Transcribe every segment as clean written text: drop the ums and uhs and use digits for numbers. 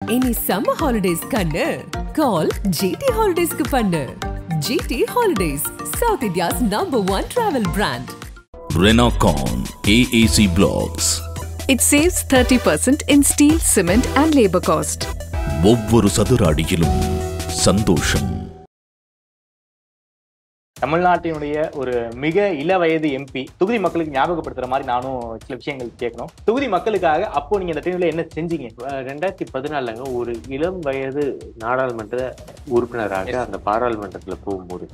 Any summer holidays kannu call GT Holidays ku pannu. GT Holidays, South India's #1 travel brand. Renocon AAC Blocks. It saves 30% in steel, cement and labor cost. ஒவ்வொரு சதுர அடியிலும் சந்தோஷம். தமிழ்நாட்டினுடைய ஒரு மிக இள வயது எம்பி தொகுதி மக்களுக்கு ஞாபகப்படுத்துற மாதிரி நானும் சில விஷயங்கள் கேட்கணும். தொகுதி மக்களுக்காக அப்போ நீங்க இந்த டைம்ல என்ன செஞ்சீங்க? 2014 ஒரு இளம் வயது நாடாளுமன்ற உறுப்பினராக அந்த பாராளுமன்றத்துல போகும்போது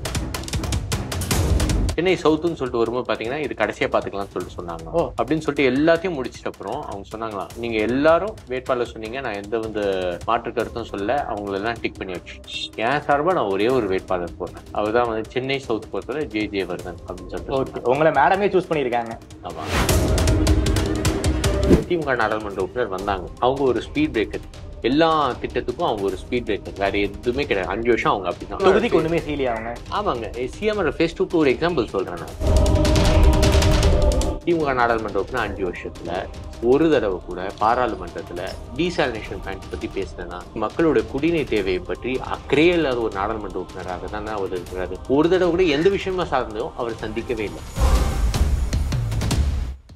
சென்னை சவுத்துன்னு சொல்லிட்டு வரும்போது பாத்தீங்கன்னா இது கடைசியா பாத்துக்கலாம்னு சொல்லிட்டு சொன்னாங்க. அப்படின்னு சொல்லிட்டு எல்லாத்தையும் முடிச்சிட்ட அப்புறம் அவங்க சொன்னாங்களாம், நீங்க எல்லாரும் வேட்பாளர் சொன்னீங்க, நான் எந்த வந்து மாற்று கருத்தும் சொல்ல, அவங்களெல்லாம் டிக் பண்ணி வச்சு என் சார்பா நான் ஒரே ஒரு வேட்பாளர் போடுறேன். அவர்தான் வந்து சென்னை சவுத் பொறுத்தவரை ஜெயவர்தன் அப்படின்னு சொல்லிட்டு உங்களை மேடமே சூஸ் பண்ணிருக்காங்க. ஆமா, திமுக நாடாளுமன்ற உறுப்பினர் வந்தாங்க. அவங்க ஒரு ஸ்பீட் பிரேக்கர், எல்லா திட்டத்துக்கும் அவங்க ஒரு ஸ்பீட் பிரேக்கர், வேற எதுவுமே கிடையாது. 5 வருஷம் அவங்க அப்படிதான். தொகுதிக்கு ஒண்ணுமே செய்யலையா அவங்க? ஆமாங்க, சிஎம் ஃபேஸ் 2 ஒரு எக்ஸாம்பிள் சொல்றேன். நான் திமுக நாடாளுமன்ற உறுப்பினர் 5 வருஷத்துல ஒரு தடவை கூட பாராளுமன்றத்துல டீசாலினேஷன் பிளான்ட் பத்தி பேசினா, மக்களோட குடிநீர் தேவையை பற்றி அக்கறையே இல்லாத ஒரு நாடாளுமன்ற உறுப்பினராக தான் அவர் இருக்கிறாரு. ஒரு தடவை கூட எந்த விஷயமா சார்ந்தோ அவர் சந்திக்கவே இல்லை.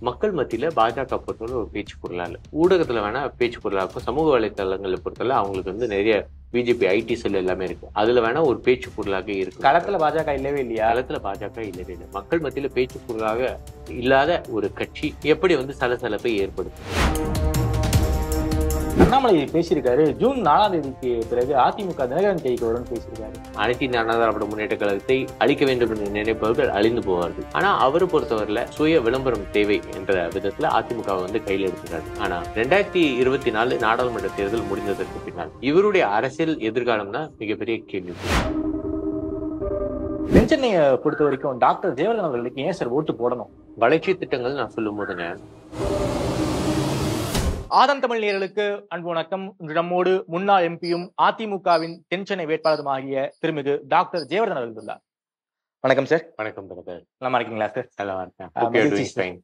மக்கள் மத்தியில பாஜக பொறுத்தவரை ஒரு பேச்சு பொருளாள், ஊடகத்துல வேணா பேச்சு பொருளாகும், சமூக வலைத்தளங்களை பொறுத்தவரை அவங்களுக்கு வந்து நிறைய பிஜேபி ஐடி செல் எல்லாமே இருக்கு, அதுல வேணா ஒரு பேச்சு பொருளாக இருக்கு. களத்துல பாஜக இல்லவே இல்லையா? களத்துல பாஜக இல்லவே இல்லை. மக்கள் மத்தியில பேச்சு பொருளாக இல்லாத ஒரு கட்சி எப்படி வந்து சலசலப்பை ஏற்படுத்தும்? அண்ணாமலை பேசியிருக்காரு, ஜூன் 4ஆம் தேதிக்கு பிறகு அதிமுக தினகரன் கைக்கு வரும்னு பேசியிருக்காரு. அனைத்து இந்திய அண்ணா திராவிட முன்னேற்ற கழகத்தை அழிக்க வேண்டும் என்று நினைப்பவர்கள் அழிந்து போவார்கள். ஆனா அவரை பொறுத்தவரையில சுய விளம்பரம் தேவை என்ற விதத்துல அதிமுக வந்து கையில் எடுக்கிறாரு. ஆனா 2024 நாடாளுமன்ற தேர்தல் முடிந்ததற்கு பின்னால் இவருடைய அரசியல் எதிர்காலம் தான் மிகப்பெரிய கேள்வி. தென்சென்னையை பொறுத்த வரைக்கும் டாக்டர் ஜெயவர்தன் அவர்களுக்கு ஏன் சார் ஓட்டு போடணும்? வளர்ச்சி திட்டங்கள் நான் சொல்லும் போதுங்க, ஆதன் தமிழ் நேயர்களுக்கு அன்பு வணக்கம். நம்மோடு முன்னாள் எம்பியும் அதிமுகவின் தென்சென்னை வேட்பாளருமாகிய திருமிகு டாக்டர் ஜெயவர்தன் அவர்கள் உள்ளார். வணக்கம் சார். வணக்கம் பிரதர். நல்லா இருக்கீங்களா சார்? நல்லா இருக்கேன்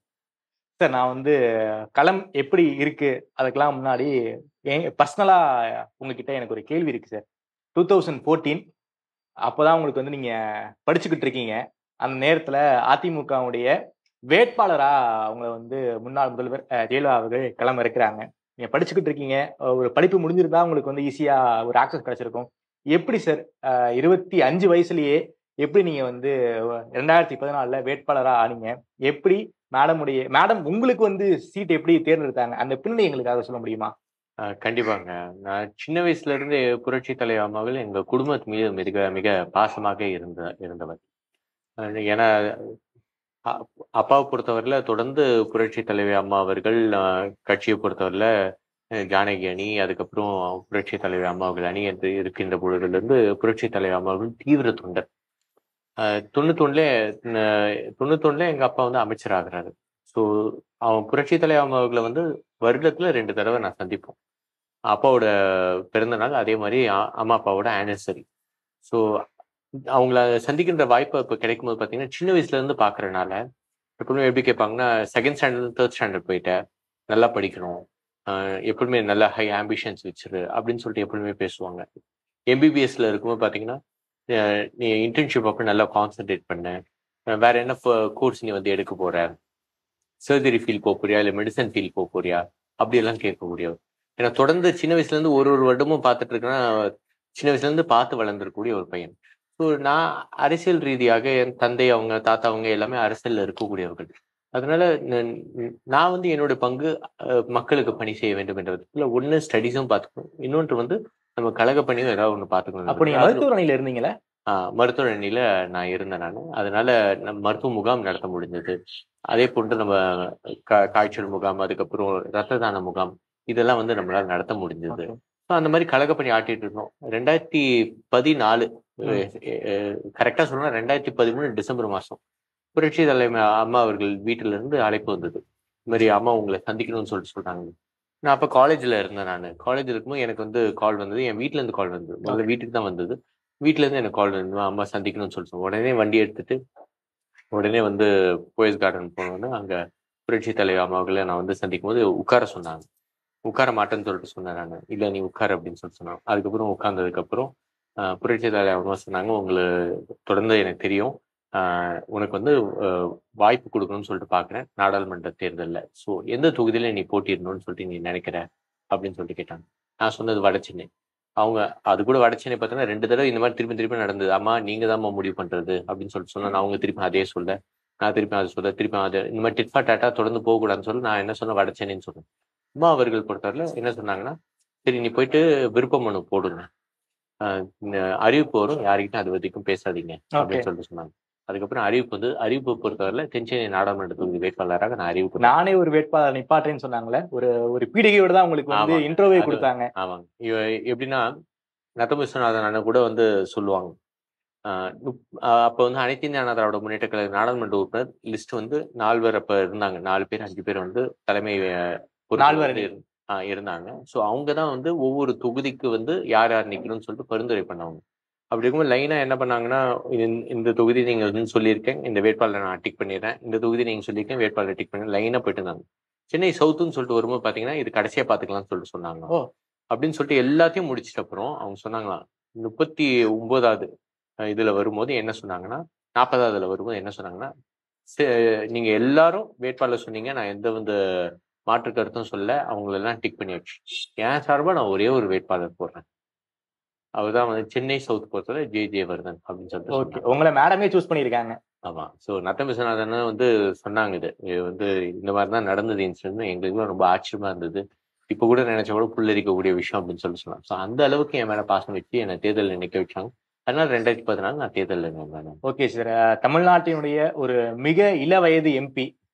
சார். நான் வந்து களம் எப்படி இருக்கு அதுக்கெல்லாம் முன்னாடி பர்சனலா உங்ககிட்ட எனக்கு ஒரு கேள்வி இருக்கு சார். 2014 அப்போதான் உங்களுக்கு வந்து நீங்க படிச்சுக்கிட்டு இருக்கீங்க. அந்த நேரத்துல அதிமுகவுடைய வேட்பாளரா அவங்களை வந்து முன்னாள் முதல்வர் ஜெயலலிதா அவர்கள் களம் இருக்கிறாங்க. நீங்க படிச்சுக்கிட்டு இருக்கீங்க, ஒரு படிப்பு முடிஞ்சிருந்தா உங்களுக்கு வந்து ஈஸியா ஒரு ஆக்சஸ் கிடைச்சிருக்கும். எப்படி சார் 25 வயசுலயே எப்படி நீங்க வந்து 2014 வேட்பாளரா ஆனீங்க? எப்படி மேடம் உங்களுக்கு வந்து சீட் எப்படி தேர்ந்தெடுத்தாங்க? அந்த பின்னணி எங்களுக்காக சொல்ல முடியுமா? கண்டிப்பாங்க. நான் சின்ன வயசுல இருந்து புரட்சி தலைவர் அம்மாவில் எங்க குடும்பத்து மீது மிக மிக பாசமாக இருந்தவர். ஏன்னா அப்பாவை பொறுத்தவரையில தொடர்ந்து புரட்சி தலைவி அம்மா அவர்கள் கட்சியை பொறுத்தவரையில ஜானகி அணி, அதுக்கப்புறம் புரட்சி தலைவி அம்மா அவர்கள் அணி என்று இருக்கின்ற பொழுதுல இருந்து புரட்சி தலைவி அம்மா அவர்கள் தீவிர தொண்டர். 91 எங்க அப்பா வந்து அமைச்சர் ஆகிறாரு. ஸோ அவன் புரட்சி தலைவி அம்மா அவர்களை வந்து வருடத்துல 2 தடவை நான் சந்திப்போம். அப்பாவோட பிறந்த நாள், அதே மாதிரி அம்மா அப்பாவோட ஆனிவர்சரி. ஸோ அவங்கள சந்திக்கின்ற வாய்ப்பு இப்போ கிடைக்கும் போது பார்த்தீங்கன்னா, சின்ன வயசுல இருந்து பார்க்கறனால எப்பவுமே எப்படி கேட்பாங்கன்னா, 2nd ஸ்டாண்டர்ட் 3rd ஸ்டாண்டர்ட் போயிட்ட நல்லா படிக்கணும், எப்பவுமே நல்லா ஹை ஆம்பிஷன்ஸ் வச்சிரு அப்படின்னு சொல்லிட்டு எப்பவுமே பேசுவாங்க. எம்பிபிஎஸ்ல இருக்கும்போது பார்த்தீங்கன்னா, நீ இன்டர்ன்ஷிப் அப்போ நல்லா கான்சென்ட்ரேட் பண்ண, வேற என்ன கோர்ஸ் நீ வந்து எடுக்க போற, சர்ஜரி ஃபீல்ட் போக போறியா, இல்லை மெடிசன் ஃபீல்ட் போக போறியா, அப்படியெல்லாம் கேட்கக்கூடியவர். ஏன்னா தொடர்ந்து சின்ன வயசுல இருந்து ஒரு வருடமும் பார்த்துட்டு இருக்கேன்னா, சின்ன வயசுல இருந்து பார்த்து வளர்ந்துருக்கக்கூடிய ஒரு பையன். ஸோ நான் அரசியல் ரீதியாக என் தந்தை அவங்க தாத்தா அவங்க எல்லாமே அரசியல்ல இருக்கக்கூடியவர்கள். அதனால நான் வந்து என்னோட பங்கு மக்களுக்கு பணி செய்ய வேண்டும் என்ற விதத்துல ஒண்ணு ஸ்டடிஸும் பார்த்துக்கணும், இன்னொன்று வந்து நம்ம கழக பணியும் ஏதாவது ஒண்ணு பார்த்துக்கணும். அப்ப நீங்க மருத்துவர் அணியில இருந்தீங்களா? மருத்துவ அணியில நான் இருந்தேன். நான் அதனால நம்ம மருத்துவ முகாம் நடத்த முடிஞ்சது. அதே போன்று நம்ம காய்ச்சல் முகாம், அதுக்கப்புறம் ரத்த தான முகாம், இதெல்லாம் வந்து நம்மளால நடத்த முடிஞ்சது. அந்த மாதிரி கழக பணி ஆட்டிட்டு இருந்தோம். 2014 கரெக்டா சொல்லணும்னா 2013 டிசம்பர் மாசம் புரட்சி தலைமை அம்மா அவர்கள் வீட்டுல இருந்து அழைப்பு வந்தது. இந்த மாதிரி அம்மா உங்களை சந்திக்கணும்னு சொல்றாங்க. நான் அப்ப காலேஜ்ல இருந்தேன். நான் காலேஜ் இருக்கும்போது எனக்கு வந்து கால் வந்தது, என் வீட்டுல இருந்து கால் வந்தது. முதல்ல வீட்டுக்கு தான் வந்தது, வீட்டுல இருந்து எனக்கு கால் வந்தது, அம்மா சந்திக்கணும்னு சொல்லிட்டு. உடனே வண்டி எடுத்துட்டு உடனே வந்து போயஸ் கார்டன் போனோன்னு அங்க புரட்சி தலைவர் அம்மாவர்களை நான் வந்து சந்திக்கும் போது உட்கார சொன்னாங்க. உட்கார மாட்டேன்னு சொல்லிட்டு சொன்னேன் நான். இல்லை நீ உட்காரு அப்படின்னு சொல்லிட்டு சொன்னாங்க. அதுக்கப்புறம் உட்கார்ந்ததுக்கப்புறம் புரட்சி தலைவர் அவங்க சொன்னாங்க, உங்களுக்கு தொடர்ந்து எனக்கு தெரியும், உனக்கு வந்து வாய்ப்பு கொடுக்கணும்னு சொல்லிட்டு பார்க்குறேன் நாடாளுமன்ற தேர்தலில். ஸோ எந்த தொகுதியில நீ போட்டிடணும்னு சொல்லிட்டு நீ நினைக்கிற அப்படின்னு சொல்லிட்டு கேட்டாங்க. நான் சொன்னது வடசென்னை. அவங்க அது கூட வடசென்னை பார்த்தோன்னா 2 தடவை இந்த மாதிரி திருப்பி திருப்பி நடந்தது. அம்மா நீங்க தான் முடிவு பண்றது அப்படின்னு சொல்லிட்டு சொன்னா, அவங்க திருப்பி அதே சொல்ல, நான் திருப்பி அதை சொல்ல, திருப்பி அதை இந்த மாதிரி டிட்ஃபா டாட்டா தொடர்ந்து போகக்கூடாதுன்னு சொல்லி நான் என்ன சொன்னேன், வடசென்னைன்னு சொன்னேன். அம்மா அவர்கள் பொறுத்தவரை என்ன சொன்னாங்கன்னா, சரி நீ போயிட்டு விருப்ப மனு போடுங்க, அறிவிப்பு வரும், யாருக்கிட்டும் அது வரைக்கும் பேசாதீங்க அப்படின்னு சொல்லிட்டு சொன்னாங்க. அதுக்கப்புறம் அறிவிப்பு பொறுத்தவரையில தென்சென்னை நாடாளுமன்ற தொகுதி வேட்பாளராக நான் அறிவிப்பு நானே ஒரு வேட்பாளர் நிப்பாட்டேன்னு சொன்னாங்களே, ஒரு பீடிகையோட தான் உங்களுக்கு வந்து இன்டர்வியூ கொடுத்தாங்க. ஆமாங்க. எப்படின்னா நத்தம் விஸ்வநாதன் அண்ணன் கூட வந்து சொல்லுவாங்க, அப்ப வந்து அனைத்து இந்திய அண்ணா திராவிட முன்னேற்ற கழக நாடாளுமன்ற உறுப்பினர் லிஸ்ட் வந்து 4 பேர் அப்ப இருந்தாங்க. 4 பேர் 5 பேர் வந்து தலைமை இருந்தாங்க. ஸோ அவங்க தான் வந்து ஒவ்வொரு தொகுதிக்கு வந்து யார் யார் நிக்கணும்னு சொல்லிட்டு பரிந்துரை பண்ணவங்க. அப்படி இருக்கும்போது லைனா என்ன பண்ணாங்கன்னா, இந்த தொகுதி நீங்க வந்து சொல்லியிருக்கேன், இந்த வேட்பாளரை நான் டிக் பண்ணிடுறேன், இந்த தொகுதி நீங்க சொல்லியிருக்கேன் வேட்பாளரை டிக் பண்ணி லைனா போயிட்டு இருந்தாங்க. சென்னை சவுத்துன்னு சொல்லிட்டு வரும்போது பாத்தீங்கன்னா இது கடைசியா பாத்துக்கலாம்னு சொல்லிட்டு சொன்னாங்க. அப்படின்னு சொல்லிட்டு எல்லாத்தையும் முடிச்சிட்ட அப்புறம் அவங்க சொன்னாங்களாம் 39வது இதுல வரும்போது என்ன சொன்னாங்கன்னா, 40வதுல வரும்போது என்ன சொன்னாங்கன்னா, நீங்க எல்லாரும் வேட்பாளர் சொன்னீங்க, நான் எந்த வந்து மாற்று கருத்தும் சொல்ல, அவங்களெல்லாம் டிக் பண்ணியாச்சு, என் சார்பா நான் ஒரே ஒரு வேட்பாளர் போடுறேன், அவர்தான் வந்து சென்னை சவுத் பொறுத்தவரை ஜெயவர்தன் அப்படின்னு சொல்லிட்டு உங்களை மேடமே சூஸ் பண்ணிருக்காங்க. ஆமா. ஸோ நத்தம் விஸ்வநாதன் வந்து சொன்னாங்க, இது வந்து இந்த மாதிரி தான் நடந்தது இன்சிடென்ட், எங்களுக்கு ரொம்ப ஆச்சரியமா இருந்தது, இப்ப கூட நினைச்ச கூட புல்லரிக்கக்கூடிய விஷயம் அப்படின்னு சொல்லி சொன்னாங்க. ஸோ அந்த அளவுக்கு என் மேல பாசம் வச்சு என்னை தேர்தலில் நிக்க வச்சாங்க. அதனால 2014 நான் தேர்தலில். ஓகே சார், தமிழ்நாட்டினுடைய ஒரு மிக இள வயது எம்பி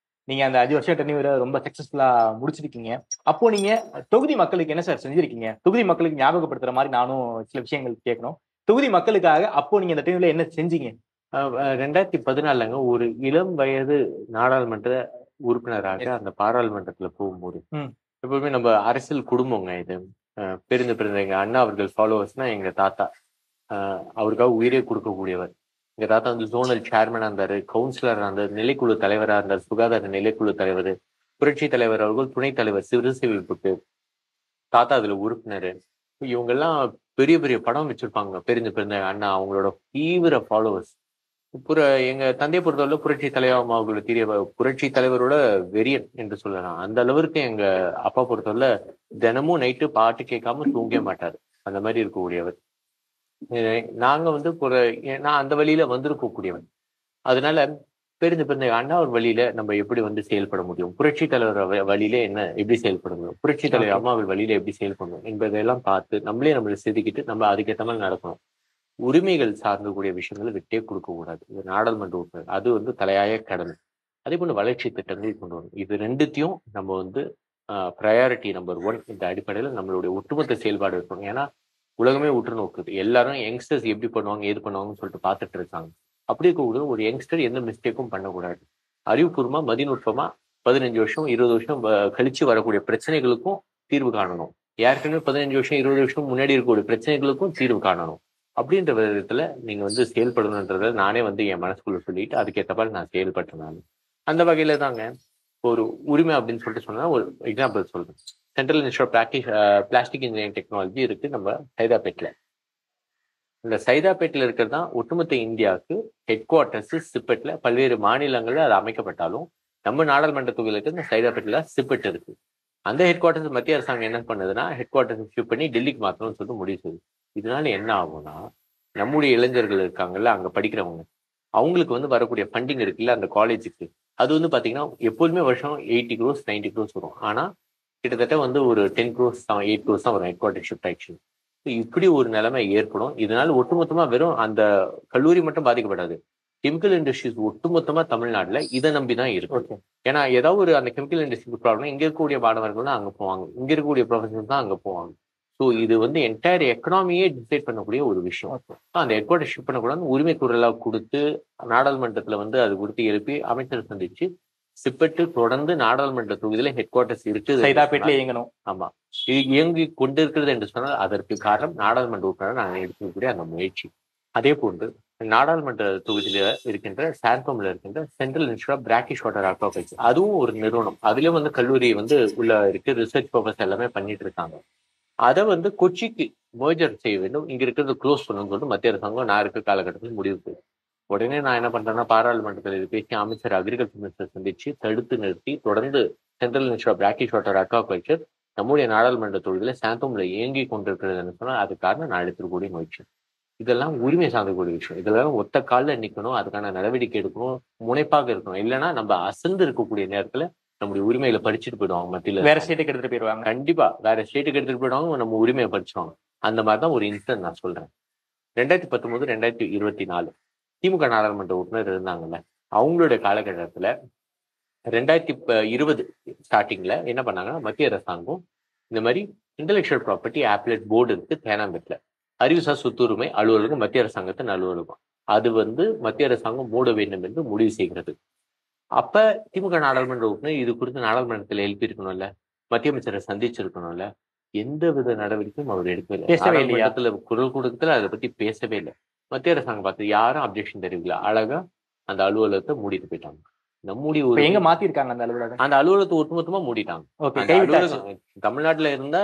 நீங்க, அந்த 5 வருஷம் டென்யூரை ரொம்ப சக்சஸ்ஃபுல்லா முடிச்சிருக்கீங்க. அப்போ நீங்க தொகுதி மக்களுக்கு என்ன சார் செஞ்சிருக்கீங்க? தொகுதி மக்களுக்கு ஞாபகப்படுத்துற மாதிரி நானும் சில விஷயங்கள் கேட்கணும். தொகுதி மக்களுக்காக அப்போ நீங்க இந்த டென்யூர்ல என்ன செஞ்சீங்க? 2014 ஒரு இளம் வயது நாடாளுமன்ற உறுப்பினராக அந்த பாராளுமன்றத்துல போகும்போது, எப்பவுமே நம்ம அரசியல் குடும்பங்க இது, பெருந்த எங்க அண்ணா அவர்கள் ஃபாலோவர்ஸ்னா எங்க தாத்தா, அவருக்காக உயிரே கொடுக்கக்கூடியவர். எங்க தாத்தா வந்து ஜோனல் சேர்மனா இருந்தாரு, கவுன்சிலரா இருந்தார், நிலைக்குழு தலைவரா இருந்தார், சுகாதார நிலைக்குழு தலைவர், புரட்சி தலைவர் அவர்கள் துணைத் தலைவர் சிறுசேமிப்புக்கு, தாத்தா அதுல உறுப்பினர். இவங்க எல்லாம் பெரிய பெரிய படம் வச்சிருப்பாங்க. பெருந்த அண்ணா அவங்களோட தீவிர ஃபாலோவர்ஸ். எங்க தந்தையை பொறுத்தவரை புரட்சி தலைவர் அவர்களோட தீவிர புரட்சி தலைவரோட வெறியன் என்று சொல்லலாம். அந்த அளவிற்கு எங்க அப்பா பொறுத்தவரை தினமும் நைட்டு பாட்டு கேட்காம தூங்க மாட்டாரு, அந்த மாதிரி இருக்கக்கூடியவர். நாங்க வந்து நான் அந்த வழியில வந்திருக்கக்கூடியவன். அதனால பெருந்த அண்ணா ஒரு வழியில நம்ம எப்படி வந்து செயல்பட முடியும், புரட்சி தலைவர் வழியில எப்படி செயல்பட முடியும், புரட்சி தலைவர் அம்மாவில் வழியில எப்படி செயல்படணும் என்பதையெல்லாம் பார்த்து நம்மளை செதுக்கிட்டு நம்ம அதுக்கேற்ற மாதிரி நடக்கணும். உரிமைகள் சார்ந்தக்கூடிய விஷயங்களை விட்டே கொடுக்க கூடாது. இது நாடாளுமன்ற உறுப்பினர், அது வந்து தலையாய கடமை. அதே போல வளர்ச்சி திட்டங்களை கொண்டு வரணும். இது ரெண்டுத்தையும் நம்ம வந்து ப்ரையாரிட்டி நம்பர் 1 இந்த அடிப்படையில் நம்மளுடைய ஒட்டுமொத்த செயல்பாடு இருக்கணும். ஏன்னா உலகமே உற்று நோக்குது, எல்லாரும் யங்ஸ்டர்ஸ் எப்படி பண்ணுவாங்க ஏது பண்ணுவாங்கன்னு சொல்லிட்டு பார்த்துட்டு இருக்காங்க. அப்படி இருக்கக்கூடாது, ஒரு யங்ஸ்டர் எந்த மிஸ்டேக்கும் பண்ணக்கூடாது. அறிவுபூர்வமா மதிநுட்பமா 15 வருஷம் 20 வருஷம் கழிச்சு வரக்கூடிய பிரச்சனைகளுக்கும் தீர்வு காணணும். ஏற்கனவே 15 வருஷம் 20 வருஷம் முன்னாடி இருக்கக்கூடிய பிரச்சனைகளுக்கும் தீர்வு காணணும். அப்படின்ற விதத்துல நீங்க வந்து செயல்படணுன்றத நானே வந்து என் மனசுக்குள்ள சொல்லிட்டு அதுக்கேற்ற மாதிரி நான் செயல்பட்டேன். நான் அந்த வகையில தாங்க ஒரு உரிமை அப்படின்னு சொல்லிட்டு சொன்னா ஒரு எக்ஸாம்பிள் சொல்றேன். Central institute of plastic engineering technology இருக்கு நம்ம சைதாப்பேட்ல. இந்த சைதாப்பேட்ல இருக்கிறது தான் ஒட்டுமொத்த இந்தியாவுக்கு ஹெட் குவார்ட்டர்ஸ். சிப்பெட்ல பல்வேறு மாநிலங்கள்ல அது அமைக்கப்பட்டாலும் நம்ம நாடாளுமன்ற தொகுதியில் இருக்கிற இந்த சைதாப்பேட்ல சிப்பெட் இருக்கு. அந்த ஹெட் குவார்ட்டர்ஸ் மத்திய அரசாங்கம் என்ன பண்ணுதுன்னா ஹெட் குவார்ட்டர்ஸ் ஷிஃப்ட் பண்ணி டெல்லிக்கு மாற்றணும்னு சொல்லிட்டு முடிவு செய்யுது. இதனால என்ன ஆகும்னா, நம்முடைய இளைஞர்கள் இருக்காங்கல்ல அங்க படிக்கிறவங்க, அவங்களுக்கு வந்து வரக்கூடிய ஃபண்டிங் இருக்குல்ல அந்த காலேஜுக்கு, அது வந்து பாத்தீங்கன்னா எப்போதுமே வருஷம் 80 crores 90 crores வரும். ஆனா கிட்டத்தட்ட வந்து ஒரு 10 crores 8 crores தான் வரும் ஹெட் குவார்ட்டர் ஷிஃப்ட் ஆக்ஷன். இப்படி ஒரு நிலைமை ஏற்படும். இதனால ஒட்டுமொத்தமா வெறும் அந்த கல்லூரி மட்டும் பாதிக்கப்படாது, கெமிக்கல் இண்டஸ்ட்ரீஸ் ஒட்டுமொத்தமா தமிழ்நாட்டுல இதை நம்பிதான் இருக்கு. ஏன்னா ஏதாவது ஒரு அந்த கெமிக்கல் இண்டஸ்ட்ரி ப்ராப்ளம் இங்க இருக்கக்கூடிய மாணவர்கள் தான் அங்க போவாங்க, இங்க இருக்கக்கூடிய ப்ரொஃபஷனல்ஸ் தான் அங்க போவாங்க. ஸோ இது வந்து என்டையர் எக்கனாமியே டிசைட் பண்ணக்கூடிய ஒரு விஷயம். அந்த ஹெட் குவார்ட்டர் ஷிஃப்ட் பண்ணக்கூடாது உரிமை குரலாக கொடுத்து நாடாளுமன்றத்துல வந்து அது கொடுத்து எழுப்பி அமைச்சர் சந்திச்சு சிப்பெட்டு தொடர்ந்து நாடாளுமன்ற தொகுதியில ஹெட் குவார்ட்டர்ஸ் இருக்கு. ஆமா, இது இயங்கி கொண்டிருக்கிறது என்று சொன்னால் அதற்கு காரணம் நாடாளுமன்ற உறுப்பினர் நாங்கள் எடுக்கக்கூடிய அந்த முயற்சி. அதே போன்று நாடாளுமன்ற தொகுதியில இருக்கின்ற சாந்தோம்ல இருக்கின்ற central institute of brackish water aquaculture, அதுவும் ஒரு நிறுவனம். அதுலயும் வந்து கல்லூரி வந்து உள்ள இருக்கு, ரிசர்ச் பர்பஸ் எல்லாமே பண்ணிட்டு இருக்காங்க. அதை வந்து கொச்சிக்கு மர்ஜர் செய்ய வேண்டும், இங்க இருக்கிறது க்ளோஸ் பண்ணணும்னு சொல்லிட்டு மத்திய அரசாங்கம் நான் இருக்க காலகட்டத்தில் முடிவு செய்யும். உடனே நான் என்ன பண்றேன்னா, பாராளுமன்றத்தில் இது பேசி அமைச்சர் அக்ரிகல்ச்சர் மினிஸ்டர் சந்திச்சு தடுத்து நிறுத்தி தொடர்ந்து central institute of brackish water aquaculture நம்முடைய நாடாளுமன்ற தொகுதியில சாந்தோம்ல இயங்கி கொண்டிருக்கிறதுன்னு சொன்னா அதுக்கு காரணம் நான் எடுத்துக்கூடிய முயற்சி. இதெல்லாம் உரிமை சார்ந்தக்கூடிய விஷயம். இதெல்லாம் ஒத்த காலில் நிற்கணும், அதுக்கான நடவடிக்கை எடுக்கணும், முனைப்பாக இருக்கணும். இல்லைன்னா நம்ம அசந்து இருக்கக்கூடிய நேரத்துல நம்முடைய உரிமைகளை படிச்சுட்டு போயிடுவாங்க. மத்தியில வேற ஸ்டேட்டுக்கு எடுத்துட்டு போயிடுவாங்க. கண்டிப்பா வேற ஸ்டேட்டுக்கு எடுத்துட்டு போயிடுவாங்க, நம்ம உரிமையை படிச்சுவாங்க. அந்த மாதிரிதான் ஒரு இன்சிடென்ட் நான் சொல்றேன். 2019 2024 திமுக நாடாளுமன்ற உறுப்பினர் இருந்தாங்கல்ல, அவங்களுடைய காலகட்டத்துல 2020 ஸ்டார்டிங்ல என்ன பண்ணாங்கன்னா, மத்திய அரசாங்கம் இந்த மாதிரி இன்டெலெக்சுவல் ப்ராப்பர்ட்டி ஆப்லெட் போர்டு இருக்கு தேனாம்பேட்ல, அறிவுசார் சொத்துரிமை அலுவலகம், மத்திய அரசாங்கத்தின் அலுவலகம். அது வந்து மத்திய அரசாங்கம் மூட வேண்டும் என்று முடிவு செய்கிறது. அப்ப திமுக நாடாளுமன்ற உறுப்பினர் இது குறித்து நாடாளுமன்றத்தில் எழுப்பியிருக்கணும்ல, மத்திய அமைச்சரை சந்திச்சிருக்கணும்ல, எந்த வித நடவடிக்கையும் அவர் எடுக்கவே இல்லை. குரல் கொடுக்கல, அதை பத்தி பேசவே இல்லை. மத்திய அரசாங்கம் பார்த்து யாரும் அப்ஜெக்ஷன் தெரிவிக்கல, அழகா அந்த அலுவலகத்தை மூடிட்டு போயிட்டாங்க. நம்முடைய எங்க மாத்திருக்காங்க அந்த அலுவலகம்? அந்த அலுவலகத்தை ஒட்டுமொத்தமா மூடிட்டாங்க. தமிழ்நாட்டுல இருந்தா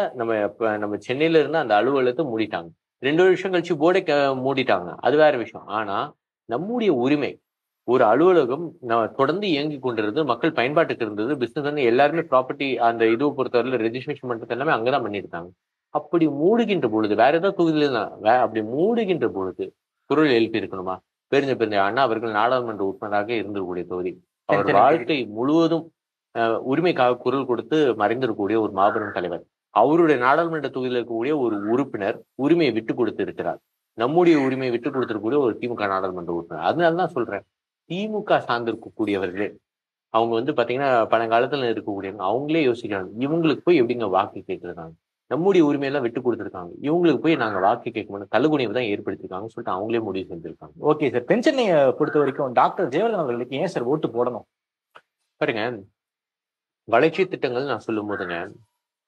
நம்ம சென்னையில இருந்தா அந்த அலுவலகத்தை மூடிட்டாங்க. 2 வருஷம் கழிச்சு போர்டை மூடிட்டாங்க, அது வேற விஷயம். ஆனா நம்முடைய உரிமை, ஒரு அலுவலகம் தொடர்ந்து இயங்கி கொண்டிருந்தது, மக்கள் பயன்பாட்டுக்கு இருந்தது, பிசினஸ் எல்லாருமே ப்ராப்பர்ட்டி அந்த இதுவை பொறுத்தவரையில ரெஜிஸ்ட்ரேஷன் பண்றது எல்லாமே அங்கதான் பண்ணியிருக்காங்க. அப்படி மூடுகின்ற பொழுது வேற ஏதாவது தொகுதியில தான் அப்படி மூடுகின்ற பொழுது குரல் எழுப்பி இருக்கணுமா? பெருஞ்ச அண்ணா அவர்கள் நாடாளுமன்ற உறுப்பினராக இருந்திருக்கூடிய தொகுதி, அவர் வாழ்க்கை முழுவதும் உரிமைக்காக குரல் கொடுத்து மறைந்திருக்கக்கூடிய ஒரு மாபெரும் தலைவர். அவருடைய நாடாளுமன்ற தொகுதியில் இருக்கக்கூடிய ஒரு உறுப்பினர் உரிமையை விட்டு கொடுத்து இருக்கிறார். நம்முடைய உரிமையை விட்டு கொடுத்திருக்கக்கூடிய ஒரு திமுக நாடாளுமன்ற உறுப்பினர். அதனாலதான் சொல்றேன், திமுக சார்ந்திருக்கக்கூடியவர்களே அவங்க வந்து பாத்தீங்கன்னா பழங்காலத்துல இருக்கக்கூடியவங்க அவங்களே யோசிக்கிறாங்க, இவங்களுக்கு போய் எப்படிங்க வாக்கு கேட்கிறாங்க, நம்முடைய உரிமையெல்லாம் விட்டு கொடுத்துருக்காங்க, இவங்களுக்கு போய் நாங்க வாக்கு கேட்க மாட்டோம், தள்ளுகுனியை தான் ஏற்படுத்திருக்காங்கன்னு சொல்லிட்டு அவங்களே முடிவு செஞ்சிருக்காங்க. ஓகே சார், பென்ஷனை பொறுத்த வரைக்கும் டாக்டர் ஜெயவர்தன் அவர்களுக்கு ஏன் சார் ஓட்டு போடணும்? பாருங்க, வளர்ச்சி திட்டங்கள் நான் சொல்லும் போதுங்க,